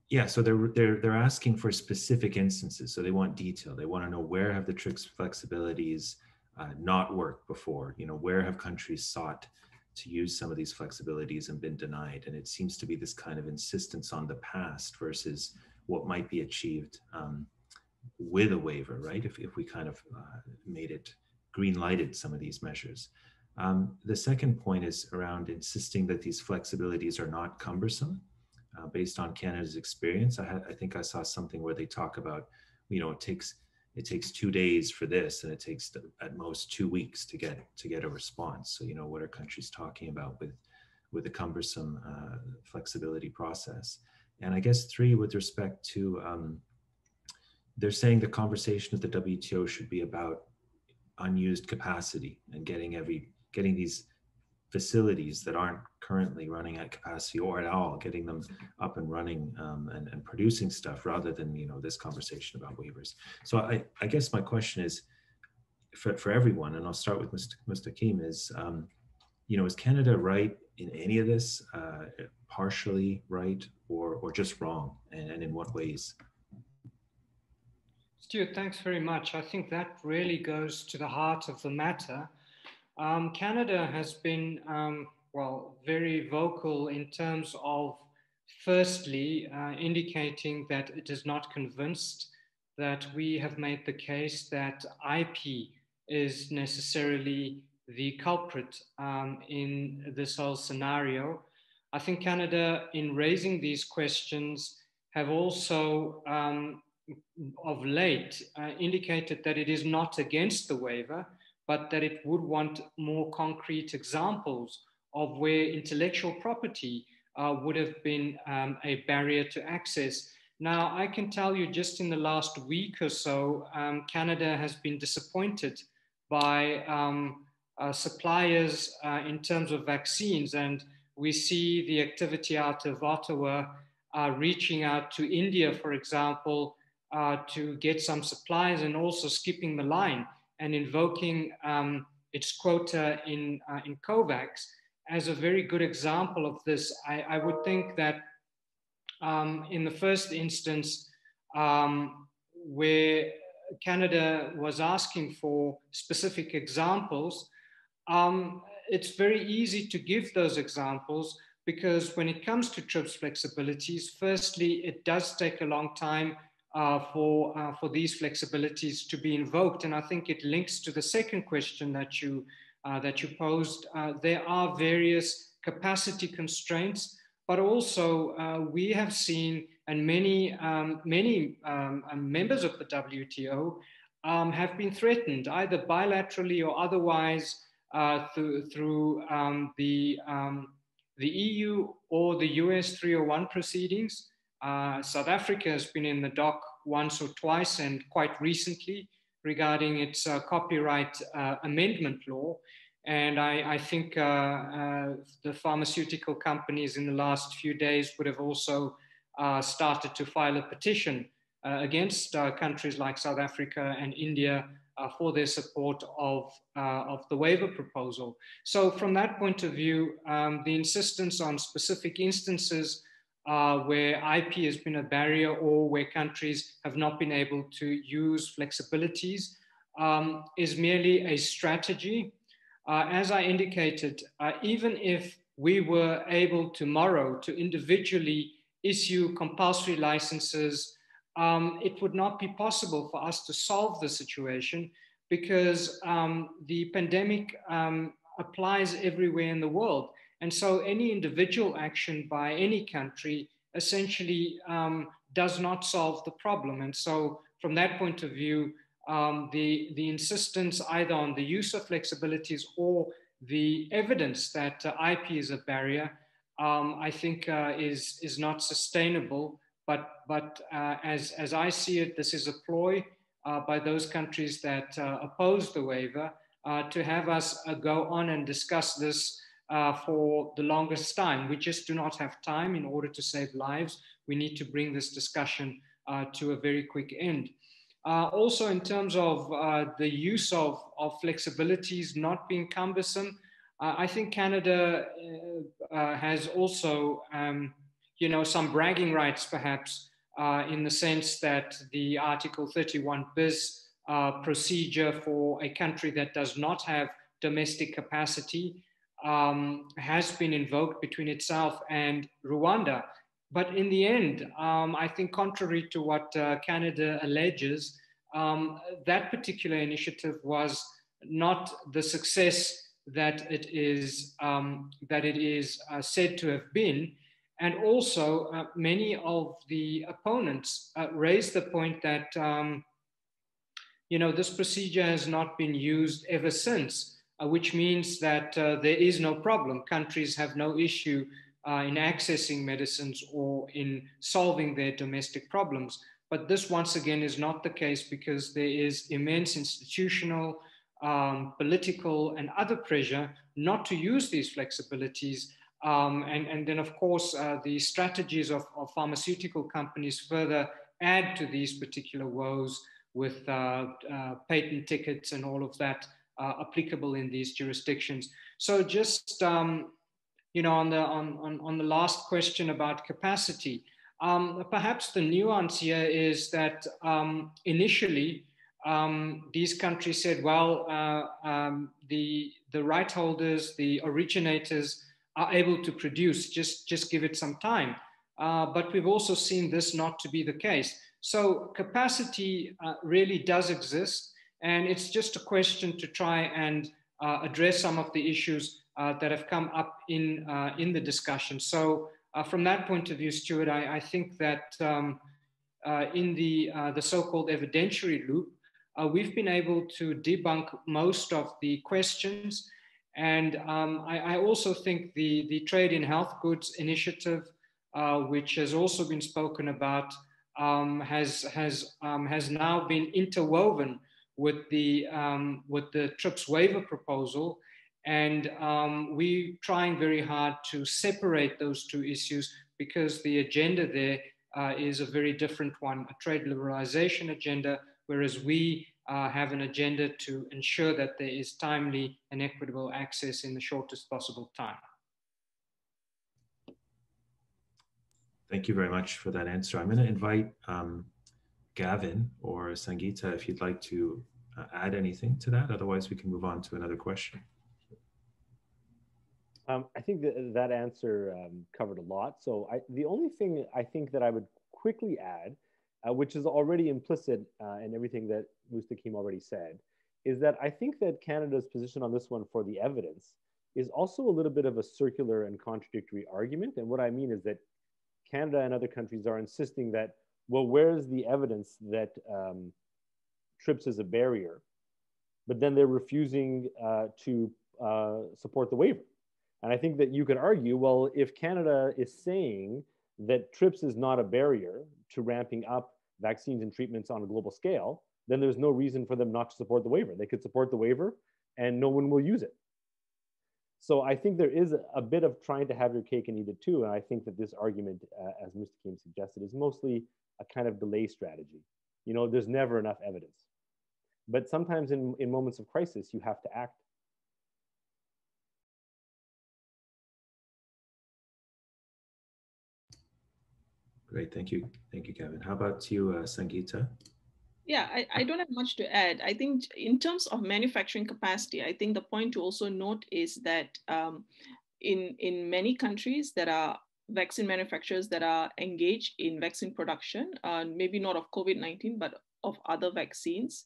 Yeah, so they're asking for specific instances, so they want detail. They want to know where have the TRIPS flexibilities not worked before, where have countries sought to use some of these flexibilities and been denied. And it seems to be this kind of insistence on the past versus what might be achieved with a waiver, right? If we kind of made it green-lighted some of these measures. The second point is around insisting that these flexibilities are not cumbersome based on Canada's experience. I think I saw something where they talk about, it takes 2 days for this, and it takes at most 2 weeks to get a response. So, what are countries talking about with a cumbersome flexibility process? And I guess 3, with respect to, they're saying the conversation at the WTO should be about unused capacity and getting these facilities that aren't currently running at capacity or at all, getting them up and running and producing stuff, rather than, you know, this conversation about waivers. So I guess my question is for everyone, and I'll start with Mustaqeem, is, you know, is Canada right in any of this, partially right, or just wrong, and in what ways? Stuart, thanks very much. I think that really goes to the heart of the matter. Canada has been, well, very vocal in terms of, firstly, indicating that it is not convinced that we have made the case that IP is necessarily the culprit in this whole scenario. I think Canada, in raising these questions, have also, of late, indicated that it is not against the waiver, but that it would want more concrete examples of where intellectual property would have been a barrier to access. Now, I can tell you just in the last week or so, Canada has been disappointed by suppliers in terms of vaccines, and we see the activity out of Ottawa reaching out to India, for example, to get some supplies, and also skipping the line and invoking its quota in COVAX as a very good example of this. I would think that in the first instance, where Canada was asking for specific examples, it's very easy to give those examples, because when it comes to TRIPS flexibilities, firstly, it does take a long time for these flexibilities to be invoked. And I think it links to the second question that you posed. There are various capacity constraints, but also we have seen, and many members of the WTO have been threatened, either bilaterally or otherwise, through the EU or the US 301 proceedings. South Africa has been in the dock once or twice, and quite recently, regarding its copyright amendment law. And I think the pharmaceutical companies in the last few days would have also started to file a petition against countries like South Africa and India for their support of the waiver proposal. So from that point of view, the insistence on specific instances where IP has been a barrier, or where countries have not been able to use flexibilities, is merely a strategy. As I indicated, even if we were able tomorrow to individually issue compulsory licenses, it would not be possible for us to solve the situation, because the pandemic applies everywhere in the world. And so any individual action by any country essentially does not solve the problem. And so from that point of view, the insistence either on the use of flexibilities or the evidence that IP is a barrier, I think is not sustainable. But as I see it, this is a ploy by those countries that oppose the waiver to have us go on and discuss this for the longest time. We just do not have time in order to save lives. We need to bring this discussion to a very quick end. Also, in terms of the use of flexibilities not being cumbersome, I think Canada has also, some bragging rights, perhaps, in the sense that the Article 31 bis procedure for a country that does not have domestic capacity has been invoked between itself and Rwanda. But in the end, I think contrary to what Canada alleges, that particular initiative was not the success that it is said to have been. And also, many of the opponents raised the point that this procedure has not been used ever since, which means that there is no problem. Countries have no issue in accessing medicines or in solving their domestic problems. But this, once again, is not the case because there is immense institutional, political, and other pressure not to use these flexibilities. And then, of course, the strategies of pharmaceutical companies further add to these particular woes with patent tickets and all of that applicable in these jurisdictions. So just, you know, on the last question about capacity, perhaps the nuance here is that initially these countries said, well, the right holders, the originators are able to produce, just give it some time. But we've also seen this not to be the case. So capacity really does exist, and it's just a question to try and address some of the issues that have come up in the discussion. So from that point of view, Stuart, I think that in the so-called evidentiary loop, we've been able to debunk most of the questions. And I also think the Trade in Health Goods initiative, which has also been spoken about, has now been interwoven with the TRIPS waiver proposal. And we're trying very hard to separate those two issues because the agenda there is a very different one, a trade liberalization agenda, whereas we have an agenda to ensure that there is timely and equitable access in the shortest possible time. Thank you very much for that answer. I'm going to invite Gavin or Sangeeta if you'd like to add anything to that. Otherwise, we can move on to another question. I think that answer covered a lot. So the only thing I think that I would quickly add, which is already implicit in everything that Mustaqeem already said, is that I think that Canada's position on this one for the evidence is also a little bit of a circular and contradictory argument. And what I mean is that Canada and other countries are insisting that, well, where's the evidence that TRIPS is a barrier? But then they're refusing to support the waiver. And I think that you could argue, well, if Canada is saying that TRIPS is not a barrier to ramping up vaccines and treatments on a global scale, then there's no reason for them not to support the waiver. They could support the waiver and no one will use it. So I think there is a bit of trying to have your cake and eat it too. And I think that this argument, as Mustaqeem suggested, is mostly a kind of delay strategy. You know, there's never enough evidence. But sometimes in moments of crisis, you have to act. Great, thank you. Thank you, Gavin. How about you, Sangeeta? Yeah, I don't have much to add. I think in terms of manufacturing capacity, I think the point to also note is that in many countries, there are vaccine manufacturers that are engaged in vaccine production, maybe not of COVID-19, but of other vaccines.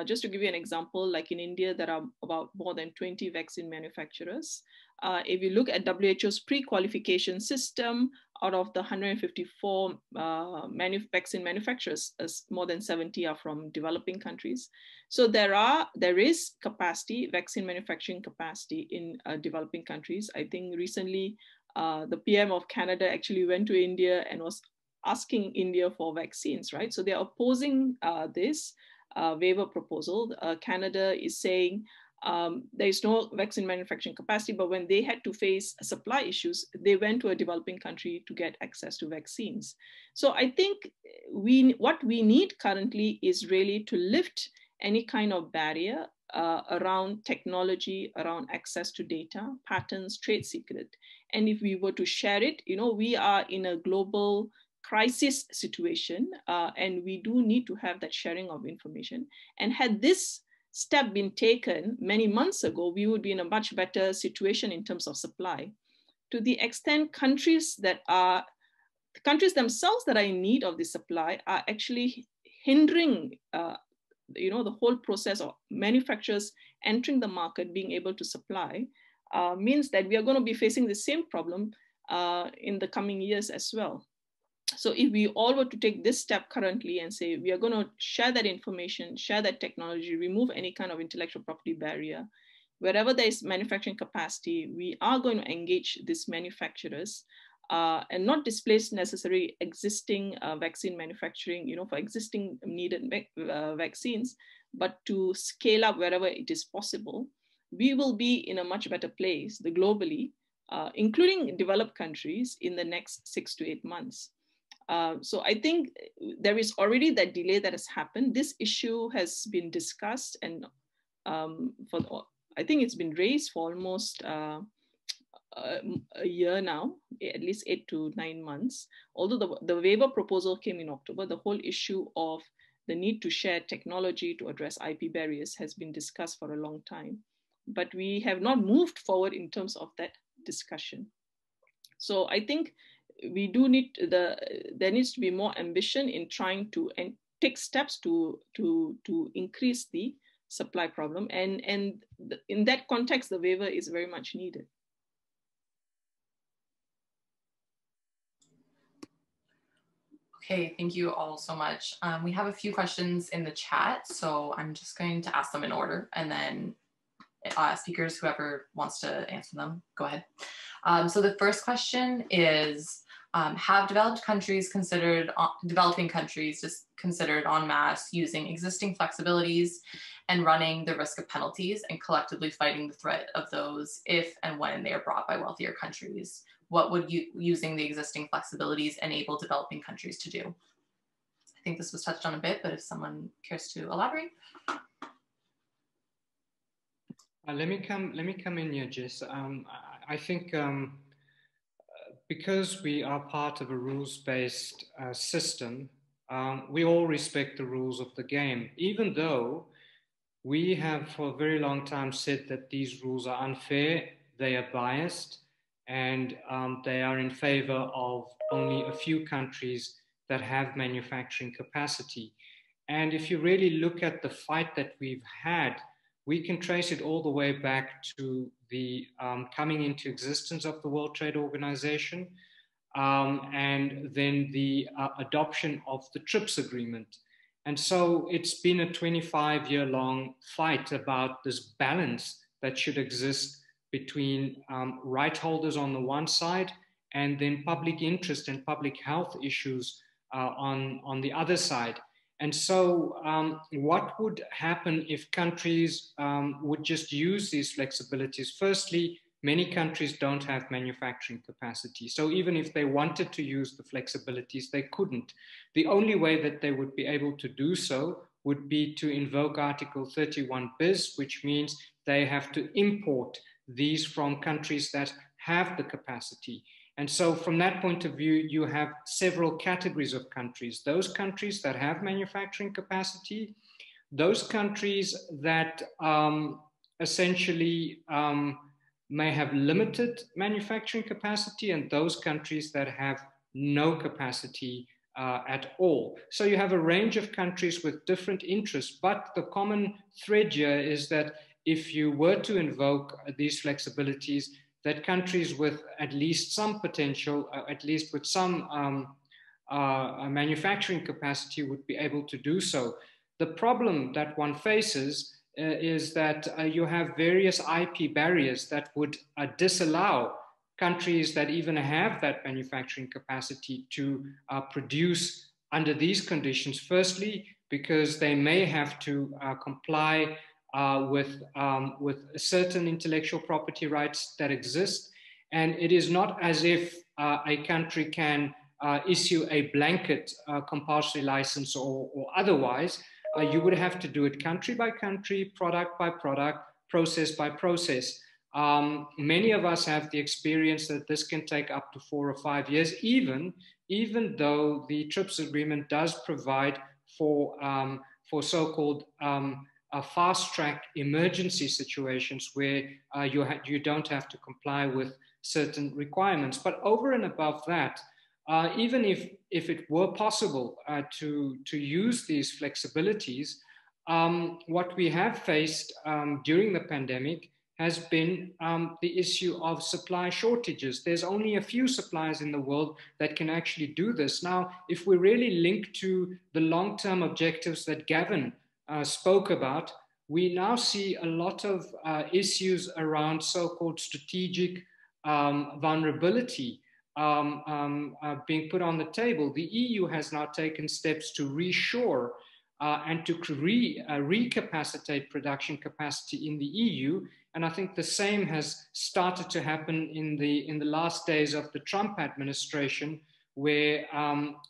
Just to give you an example, like in India, there are about more than 20 vaccine manufacturers. If you look at WHO's pre-qualification system, out of the 154 vaccine manufacturers, more than 70 are from developing countries. So there is capacity, vaccine manufacturing capacity in developing countries. I think recently the PM of Canada actually went to India and was asking India for vaccines, right? So they're opposing this waiver proposal. Canada is saying there is no vaccine manufacturing capacity, but when they had to face supply issues, they went to a developing country to get access to vaccines. So I think what we need currently is really to lift any kind of barrier around technology, around access to data, patents, trade secret. And if we were to share it, you know, we are in a global crisis situation, and we do need to have that sharing of information. And had this step been taken many months ago, we would be in a much better situation in terms of supply. To the extent countries themselves that are in need of the supply are actually hindering you know, the whole process of manufacturers entering the market, being able to supply, means that we are going to be facing the same problem in the coming years as well. So if we all were to take this step currently and say, we are going to share that information, share that technology, remove any kind of intellectual property barrier, wherever there is manufacturing capacity, we are going to engage these manufacturers and not displace necessary existing vaccine manufacturing, for existing needed vaccines, but to scale up wherever it is possible. We will be in a much better place globally, including developed countries, in the next 6 to 8 months. So I think there is already that delay that has happened. This issue has been discussed, and I think it's been raised for almost a year now, at least 8 to 9 months. Although the waiver proposal came in October, the whole issue of the need to share technology to address IP barriers has been discussed for a long time. But we have not moved forward in terms of that discussion. So I think we do need there needs to be more ambition in trying to take steps to increase the supply problem, and in that context, the waiver is very much needed. Okay, thank you all so much. We have a few questions in the chat, so I'm just going to ask them in order, and then speakers, whoever wants to answer them, go ahead. So the first question is, have developing countries considered en masse using existing flexibilities and running the risk of penalties and collectively fighting the threat of those if and when they are brought by wealthier countries? What would using the existing flexibilities enable developing countries to do? I think this was touched on a bit, but if someone cares to elaborate. Let me come in here, Jess. I think because we are part of a rules-based system, we all respect the rules of the game, even though we have for a very long time said that these rules are unfair, they are biased, and they are in favor of only a few countries that have manufacturing capacity. And if you really look at the fight that we've had, we can trace it all the way back to the coming into existence of the World Trade Organization, and then the adoption of the TRIPS agreement. And so it's been a 25-year-long fight about this balance that should exist between right holders on the one side and then public interest and public health issues on the other side. And so what would happen if countries would just use these flexibilities? Firstly, many countries don't have manufacturing capacity. So even if they wanted to use the flexibilities, they couldn't. The only way that they would be able to do so would be to invoke Article 31 bis, which means they have to import these from countries that have the capacity. And so from that point of view, you have several categories of countries. Those countries that have manufacturing capacity, those countries that essentially may have limited manufacturing capacity, and those countries that have no capacity at all. So you have a range of countries with different interests, but the common thread here is that if you were to invoke these flexibilities, that countries with at least some potential, at least with some manufacturing capacity would be able to do so. The problem that one faces is that you have various IP barriers that would disallow countries that even have that manufacturing capacity to produce under these conditions. Firstly, because they may have to comply with certain intellectual property rights that exist. And it is not as if a country can issue a blanket compulsory license or otherwise. You would have to do it country by country, product by product, process by process. Many of us have the experience that this can take up to 4 or 5 years, even though the TRIPS agreement does provide for so-called fast-track emergency situations where you don't have to comply with certain requirements. But over and above that, even if it were possible to use these flexibilities, what we have faced during the pandemic has been the issue of supply shortages. There's only a few suppliers in the world that can actually do this. Now, if we really link to the long-term objectives that Gavin spoke about, we now see a lot of issues around so-called strategic vulnerability being put on the table. The EU has now taken steps to reshore and to recapacitate production capacity in the EU. And I think the same has started to happen in the last days of the Trump administration, where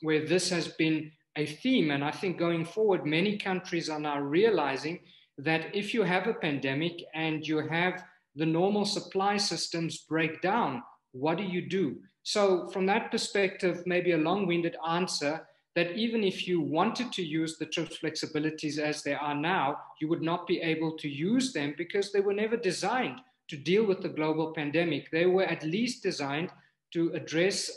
this has been a theme. And I think going forward, many countries are now realizing that if you have a pandemic and you have the normal supply systems break down, what do? So from that perspective, maybe a long-winded answer, that even if you wanted to use the TRIPS flexibilities as they are now, you would not be able to use them because they were never designed to deal with the global pandemic. They were at least designed to address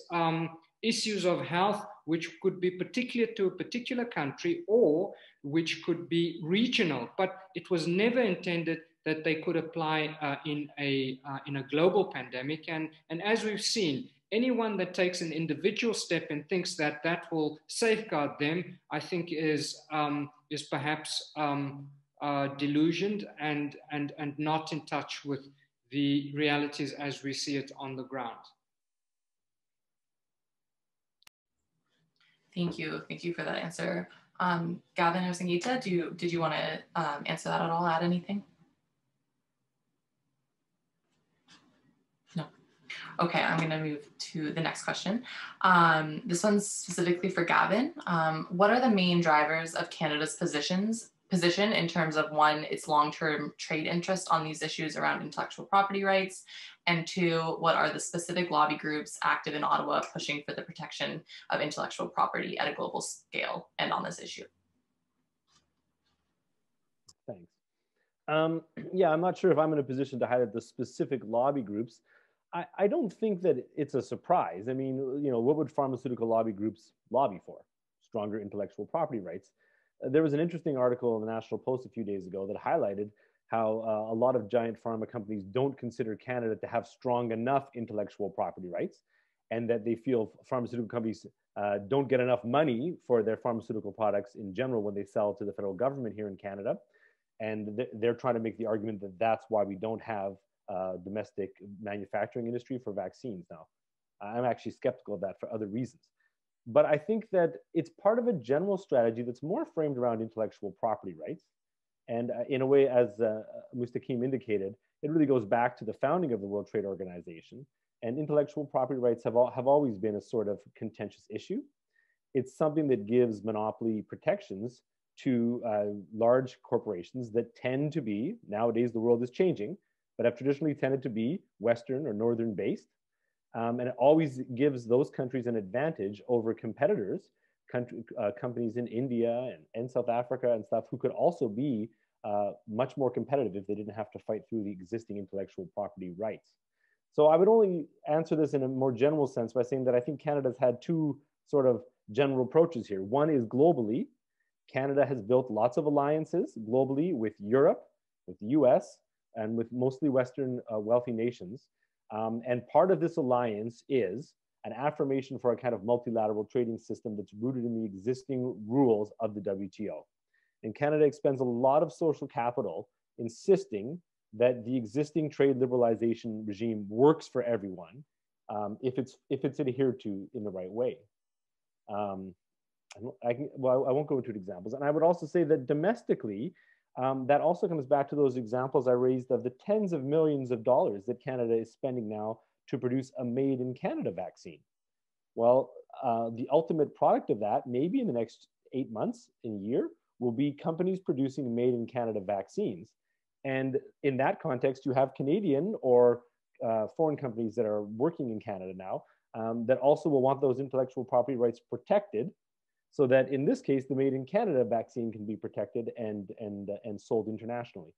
issues of health which could be particular to a particular country or which could be regional, but it was never intended that they could apply in a global pandemic. And as we've seen, anyone that takes an individual step and thinks that that will safeguard them, I think is perhaps delusioned and not in touch with the realities as we see it on the ground. Thank you for that answer. Gavin or Sangeeta, did you want to answer that at all, add anything? No. Okay, I'm going to move to the next question. This one's specifically for Gavin. What are the main drivers of Canada's position in terms of, one, its long-term trade interest on these issues around intellectual property rights, and two, what are the specific lobby groups active in Ottawa pushing for the protection of intellectual property at a global scale and on this issue? Thanks. Yeah, I'm not sure if I'm in a position to highlight the specific lobby groups. I don't think that it's a surprise. I mean, you know, what would pharmaceutical lobby groups lobby for? Stronger intellectual property rights. There was an interesting article in the National Post a few days ago that highlighted how a lot of giant pharma companies don't consider Canada to have strong enough intellectual property rights, and that they feel pharmaceutical companies don't get enough money for their pharmaceutical products in general when they sell to the federal government here in Canada. And they're trying to make the argument that that's why we don't have domestic manufacturing industry for vaccines now. I'm actually skeptical of that for other reasons. But I think that it's part of a general strategy that's more framed around intellectual property rights. And in a way, as Mustaqeem indicated, it really goes back to the founding of the World Trade Organization. And intellectual property rights have always been a sort of contentious issue. It's something that gives monopoly protections to large corporations that tend to be, nowadays the world is changing, but have traditionally tended to be Western or Northern based. And it always gives those countries an advantage over competitors, companies in India and South Africa and stuff, who could also be much more competitive if they didn't have to fight through the existing intellectual property rights. So I would only answer this in a more general sense by saying that I think Canada's had two sort of general approaches here. One is globally. Canada has built lots of alliances globally with Europe, with the US, and with mostly Western wealthy nations. And part of this alliance is an affirmation for a kind of multilateral trading system that's rooted in the existing rules of the WTO. And Canada expends a lot of social capital insisting that the existing trade liberalization regime works for everyone if it's adhered to in the right way. I won't go into examples. And I would also say that domestically, that also comes back to those examples I raised of the tens of millions of dollars that Canada is spending now to produce a made in Canada vaccine. Well, the ultimate product of that, maybe in the next 8 months, in a year, will be companies producing made in Canada vaccines. And in that context, you have Canadian or foreign companies that are working in Canada now that also will want those intellectual property rights protected, so that in this case, the made in Canada vaccine can be protected and sold internationally.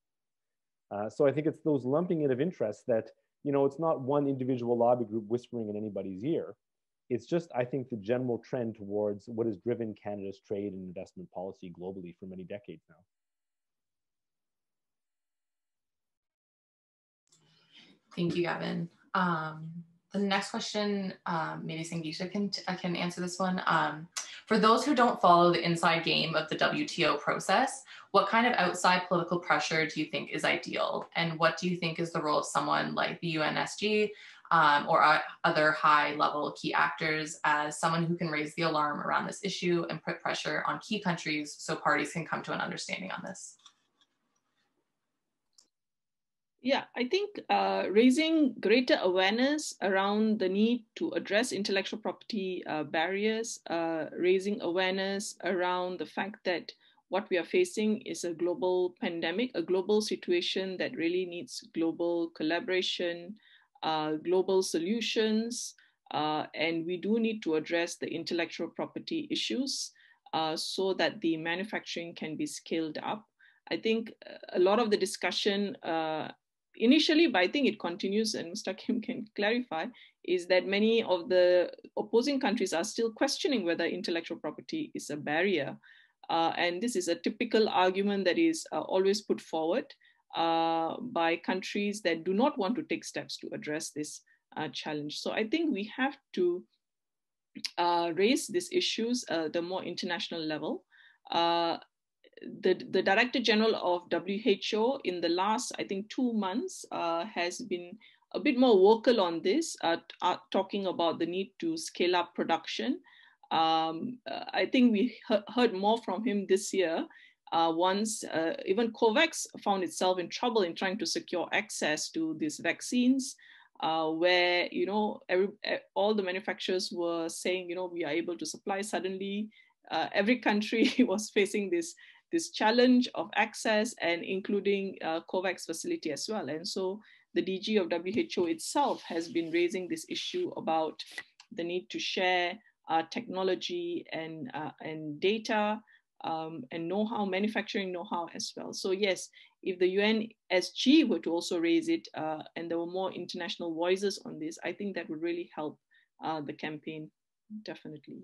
So I think it's those lumping in of interests that, you know, it's not one individual lobby group whispering in anybody's ear. It's just, I think, the general trend towards what has driven Canada's trade and investment policy globally for many decades now. Thank you, Gavin. The next question, maybe Sangeeta can answer this one. For those who don't follow the inside game of the WTO process, what kind of outside political pressure do you think is ideal? And what do you think is the role of someone like the UNSG or other high-level key actors as someone who can raise the alarm around this issue and put pressure on key countries so parties can come to an understanding on this? Yeah, I think raising greater awareness around the need to address intellectual property barriers, raising awareness around the fact that what we are facing is a global pandemic, a global situation that really needs global collaboration, global solutions, and we do need to address the intellectual property issues so that the manufacturing can be scaled up. I think a lot of the discussion initially, but I think it continues, and Mustaqeem can clarify, is that many of the opposing countries are still questioning whether intellectual property is a barrier. And this is a typical argument that is always put forward by countries that do not want to take steps to address this challenge. So I think we have to raise these issues at the more international level. The Director General of WHO in the last, I think, 2 months has been a bit more vocal on this, talking about the need to scale up production. I think we heard more from him this year once even COVAX found itself in trouble in trying to secure access to these vaccines, where, you know, all the manufacturers were saying, you know, we are able to supply. Suddenly, every country was facing this challenge of access, and including COVAX facility as well. And so the DG of WHO itself has been raising this issue about the need to share technology and data and know-how, manufacturing know-how as well. So yes, if the UNSG were to also raise it and there were more international voices on this, I think that would really help the campaign, definitely.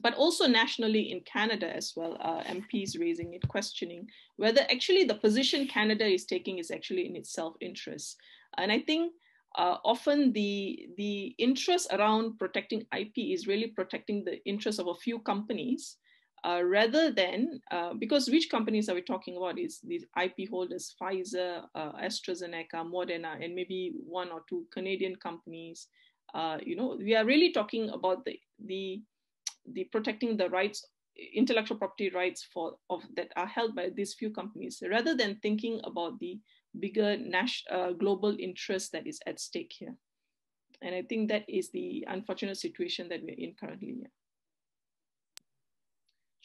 But also nationally in Canada as well, MPs raising it, questioning whether actually the position Canada is taking is actually in its self-interest. And I think often the interest around protecting IP is really protecting the interests of a few companies, rather than, because which companies are we talking about? Is these IP holders, Pfizer, AstraZeneca, Moderna, and maybe 1 or 2 Canadian companies. You know, we are really talking about the protecting the rights, intellectual property rights that are held by these few companies, rather than thinking about the bigger global interest that is at stake here. And I think that is the unfortunate situation that we're in currently.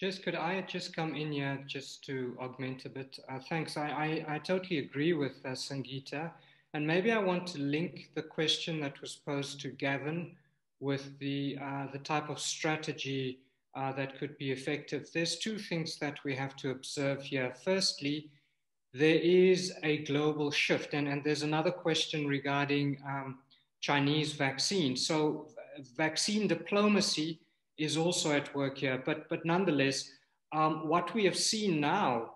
Yeah. Could I just come in here just to augment a bit? Thanks. I totally agree with Sangeeta. And maybe I want to link the question that was posed to Gavin with the type of strategy that could be effective. There's 2 things that we have to observe here. Firstly, there is a global shift, and there's another question regarding Chinese vaccines. So vaccine diplomacy is also at work here, but nonetheless, what we have seen now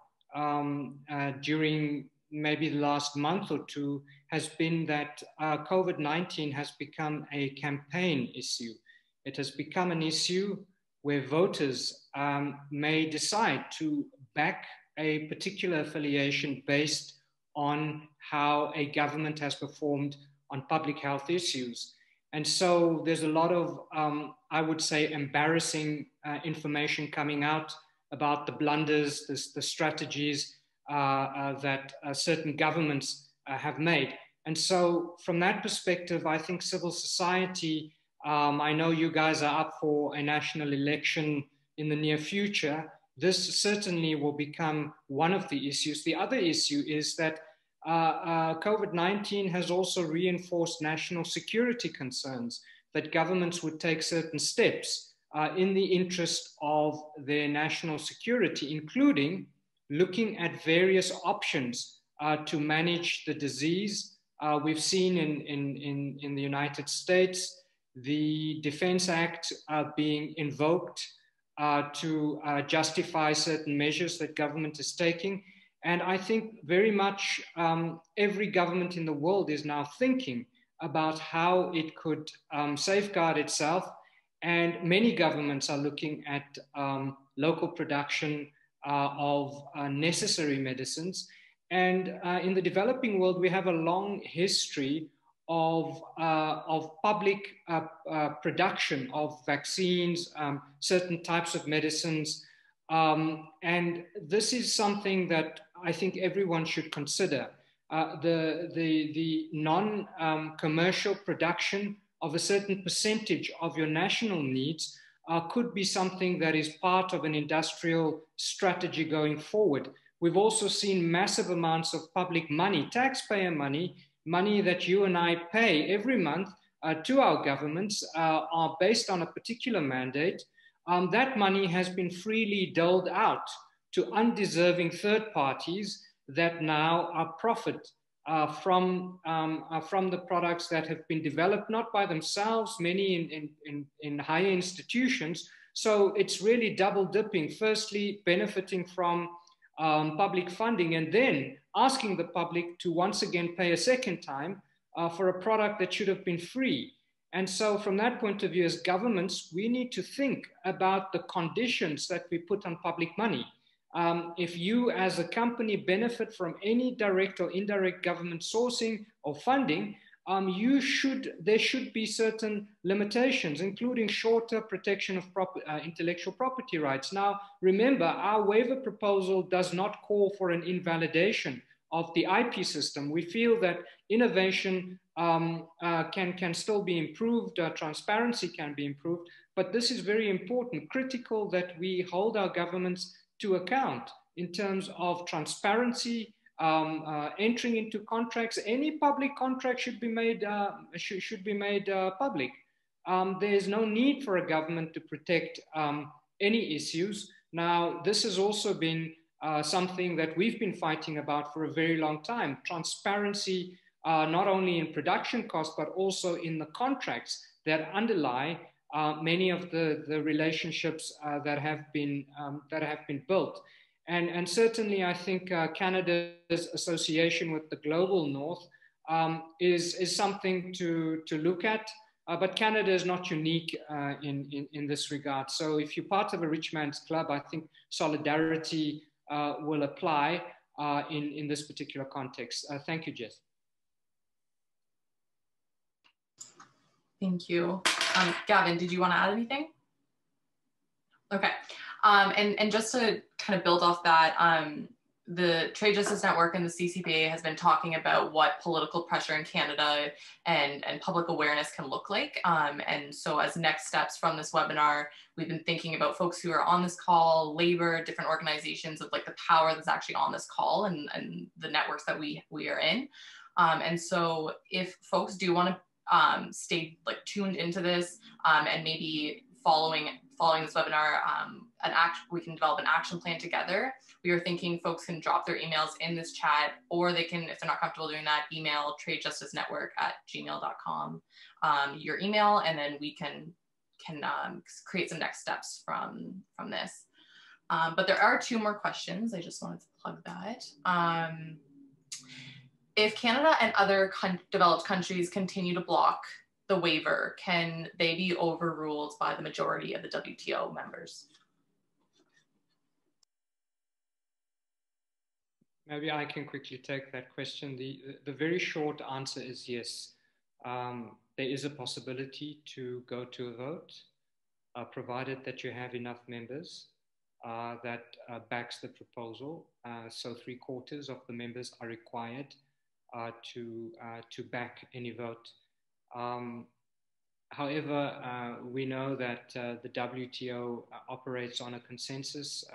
during maybe the last month or 2 has been that COVID-19 has become a campaign issue. It has become an issue where voters may decide to back a particular affiliation based on how a government has performed on public health issues. And so there's a lot of, I would say, embarrassing information coming out about the blunders, the strategies that certain governments have made. And so from that perspective, I think civil society, I know you guys are up for a national election in the near future. This certainly will become one of the issues. The other issue is that COVID-19 has also reinforced national security concerns, that governments would take certain steps in the interest of their national security, including looking at various options to manage the disease. We've seen in the United States, the Defense Act being invoked to justify certain measures that government is taking. And I think very much every government in the world is now thinking about how it could safeguard itself And many governments are looking at local production of necessary medicines. And in the developing world, we have a long history of public production of vaccines, certain types of medicines. And this is something that I think everyone should consider. The non-commercial production of a certain percentage of your national needs could be something that is part of an industrial strategy going forward. We've also seen massive amounts of public money, taxpayer money, money that you and I pay every month to our governments are based on a particular mandate. That money has been freely doled out to undeserving third parties that now profit from the products that have been developed, not by themselves, many in higher institutions. So it's really double dipping, firstly benefiting from public funding and then asking the public to once again pay a second time for a product that should have been free. And so from that point of view, as governments, we need to think about the conditions that we put on public money. If you as a company benefit from any direct or indirect government sourcing or funding, there should be certain limitations, including shorter protection of intellectual property rights. Now, remember, our waiver proposal does not call for an invalidation of the IP system. We feel that innovation can still be improved, transparency can be improved, but this is very important, critical that we hold our governments to account in terms of transparency, entering into contracts. Any public contract should be made public. There's no need for a government to protect any issues. Now, this has also been something that we've been fighting about for a very long time. Transparency, not only in production costs, but also in the contracts that underlie many of the relationships that have been built. And certainly, I think Canada's association with the global north is something to look at. But Canada is not unique in this regard. So if you're part of a rich man's club, I think solidarity will apply in this particular context. Thank you, Jess. Thank you. Gavin, did you want to add anything? Okay. And just to kind of build off that, the Trade Justice Network and the CCPA has been talking about what political pressure in Canada and public awareness can look like. And so as next steps from this webinar, we've been thinking about folks who are on this call, labor, different organizations of like the power that's actually on this call and the networks that we are in. And so if folks do want to stay like tuned into this and maybe following this webinar, we can develop an action plan together. We are thinking folks can drop their emails in this chat, or they can, if they're not comfortable doing that, email tradejusticenetwork@gmail.com your email, and then we can create some next steps from this. But there are two more questions. I just wanted to plug that. If Canada and other developed countries continue to block the waiver, can they be overruled by the majority of the WTO members? Maybe I can quickly take that question. The very short answer is yes. There is a possibility to go to a vote, provided that you have enough members that backs the proposal. So 3/4 of the members are required to back any vote. However, we know that the WTO operates on a consensus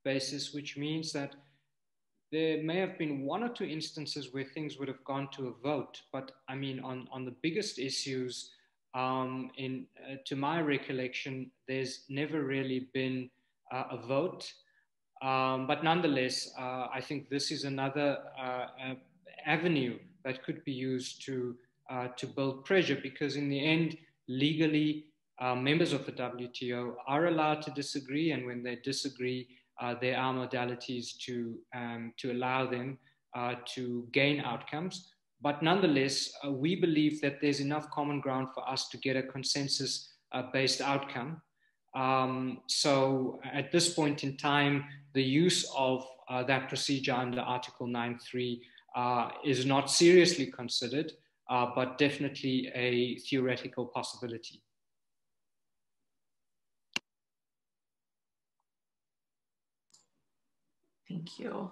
basis, which means that there may have been one or two instances where things would have gone to a vote, but I mean, on the biggest issues, to my recollection, there's never really been a vote. But nonetheless, I think this is another avenue that could be used to build pressure, because in the end, legally, members of the WTO are allowed to disagree, and when they disagree, there are modalities to allow them to gain outcomes. But nonetheless, we believe that there's enough common ground for us to get a consensus based outcome. So at this point in time, the use of that procedure under Article 9.3 is not seriously considered, but definitely a theoretical possibility. Thank you.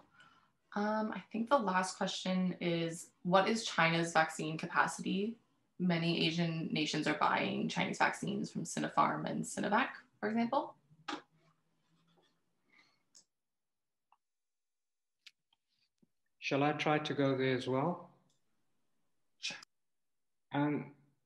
I think the last question is, what is China's vaccine capacity? Many Asian nations are buying Chinese vaccines from Sinopharm and Sinovac, for example. Shall I try to go there as well? Sure.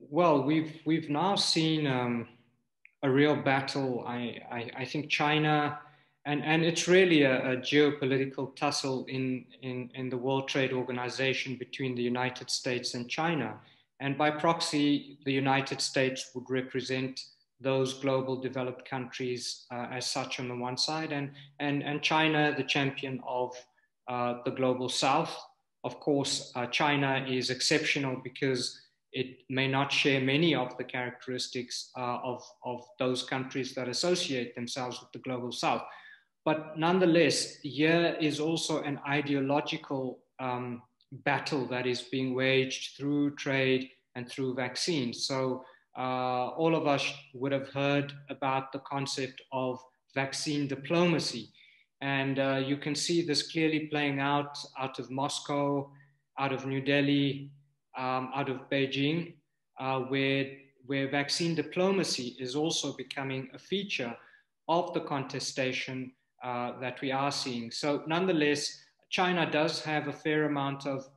Well, we've now seen a real battle. I think China, and it's really a geopolitical tussle in the World Trade Organization between the United States and China. And by proxy, the United States would represent those global developed countries as such on the one side, and China, the champion of the global South. Of course, China is exceptional because it may not share many of the characteristics of those countries that associate themselves with the global South. But nonetheless, here is also an ideological battle that is being waged through trade and through vaccines. So all of us would have heard about the concept of vaccine diplomacy. And you can see this clearly playing out of Moscow, out of New Delhi, out of Beijing, where vaccine diplomacy is also becoming a feature of the contestation that we are seeing. So nonetheless, China does have a fair amount of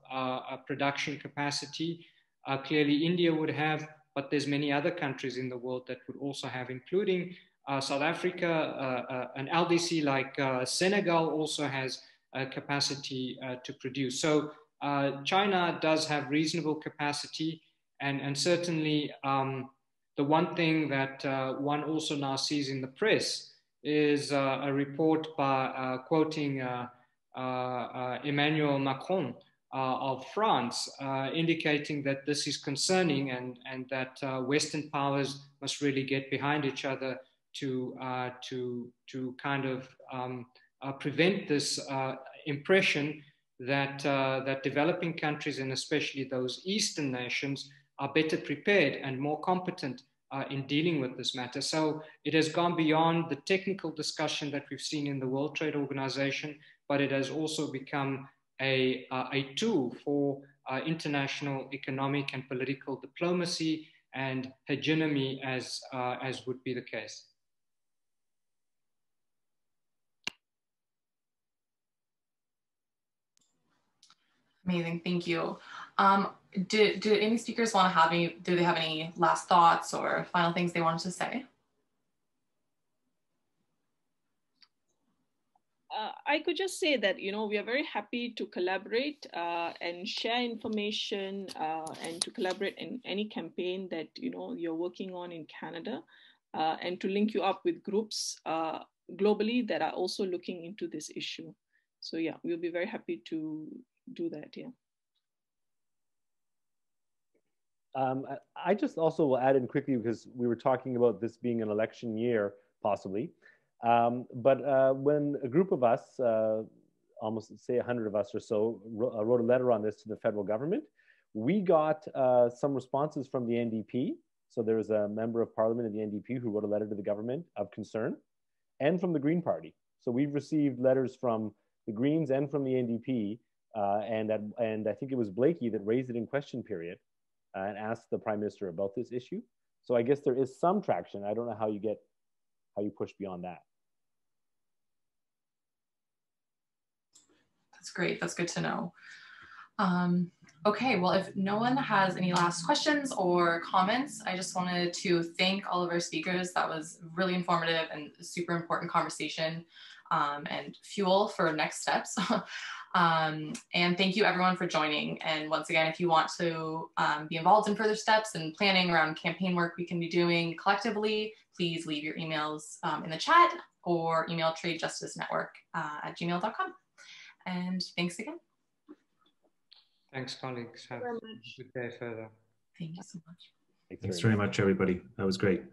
production capacity. Clearly India would have, but there's many other countries in the world that would also have, including South Africa, an LDC like Senegal also has capacity to produce. So China does have reasonable capacity, and certainly the one thing that one also now sees in the press is a report by quoting Emmanuel Macron of France, indicating that this is concerning and that Western powers must really get behind each other to kind of prevent this impression that that developing countries, and especially those Eastern nations, are better prepared and more competent in dealing with this matter. So it has gone beyond the technical discussion that we've seen in the World Trade Organization, but it has also become a tool for international economic and political diplomacy and hegemony, as would be the case. Amazing, thank you. Do any speakers want to have any, do they have any last thoughts or final things they wanted to say? I could just say that, you know, we are very happy to collaborate and share information and to collaborate in any campaign that, you know, you're working on in Canada and to link you up with groups globally that are also looking into this issue. So yeah, we'll be very happy to do that, yeah. I just also will add in quickly, because we were talking about this being an election year, possibly. But when a group of us, almost say 100 of us or so, wrote a letter on this to the federal government, we got some responses from the NDP. So there was a member of parliament in the NDP who wrote a letter to the government of concern, and from the Green Party. So we've received letters from the Greens and from the NDP, and I think it was Blakey that raised it in question period and asked the Prime Minister about this issue. So I guess there is some traction. I don't know how you push beyond that. That's great. That's good to know. Okay, well, if no one has any last questions or comments, I just wanted to thank all of our speakers. That was really informative and a super important conversation and fuel for next steps. And thank you everyone for joining. And once again, if you want to be involved in further steps and planning around campaign work we can be doing collectively, please leave your emails in the chat or email tradejusticenetwork@gmail.com. And thanks again. Thanks, colleagues. Have a good day further. Thank you so much. Thanks very much, everybody. That was great.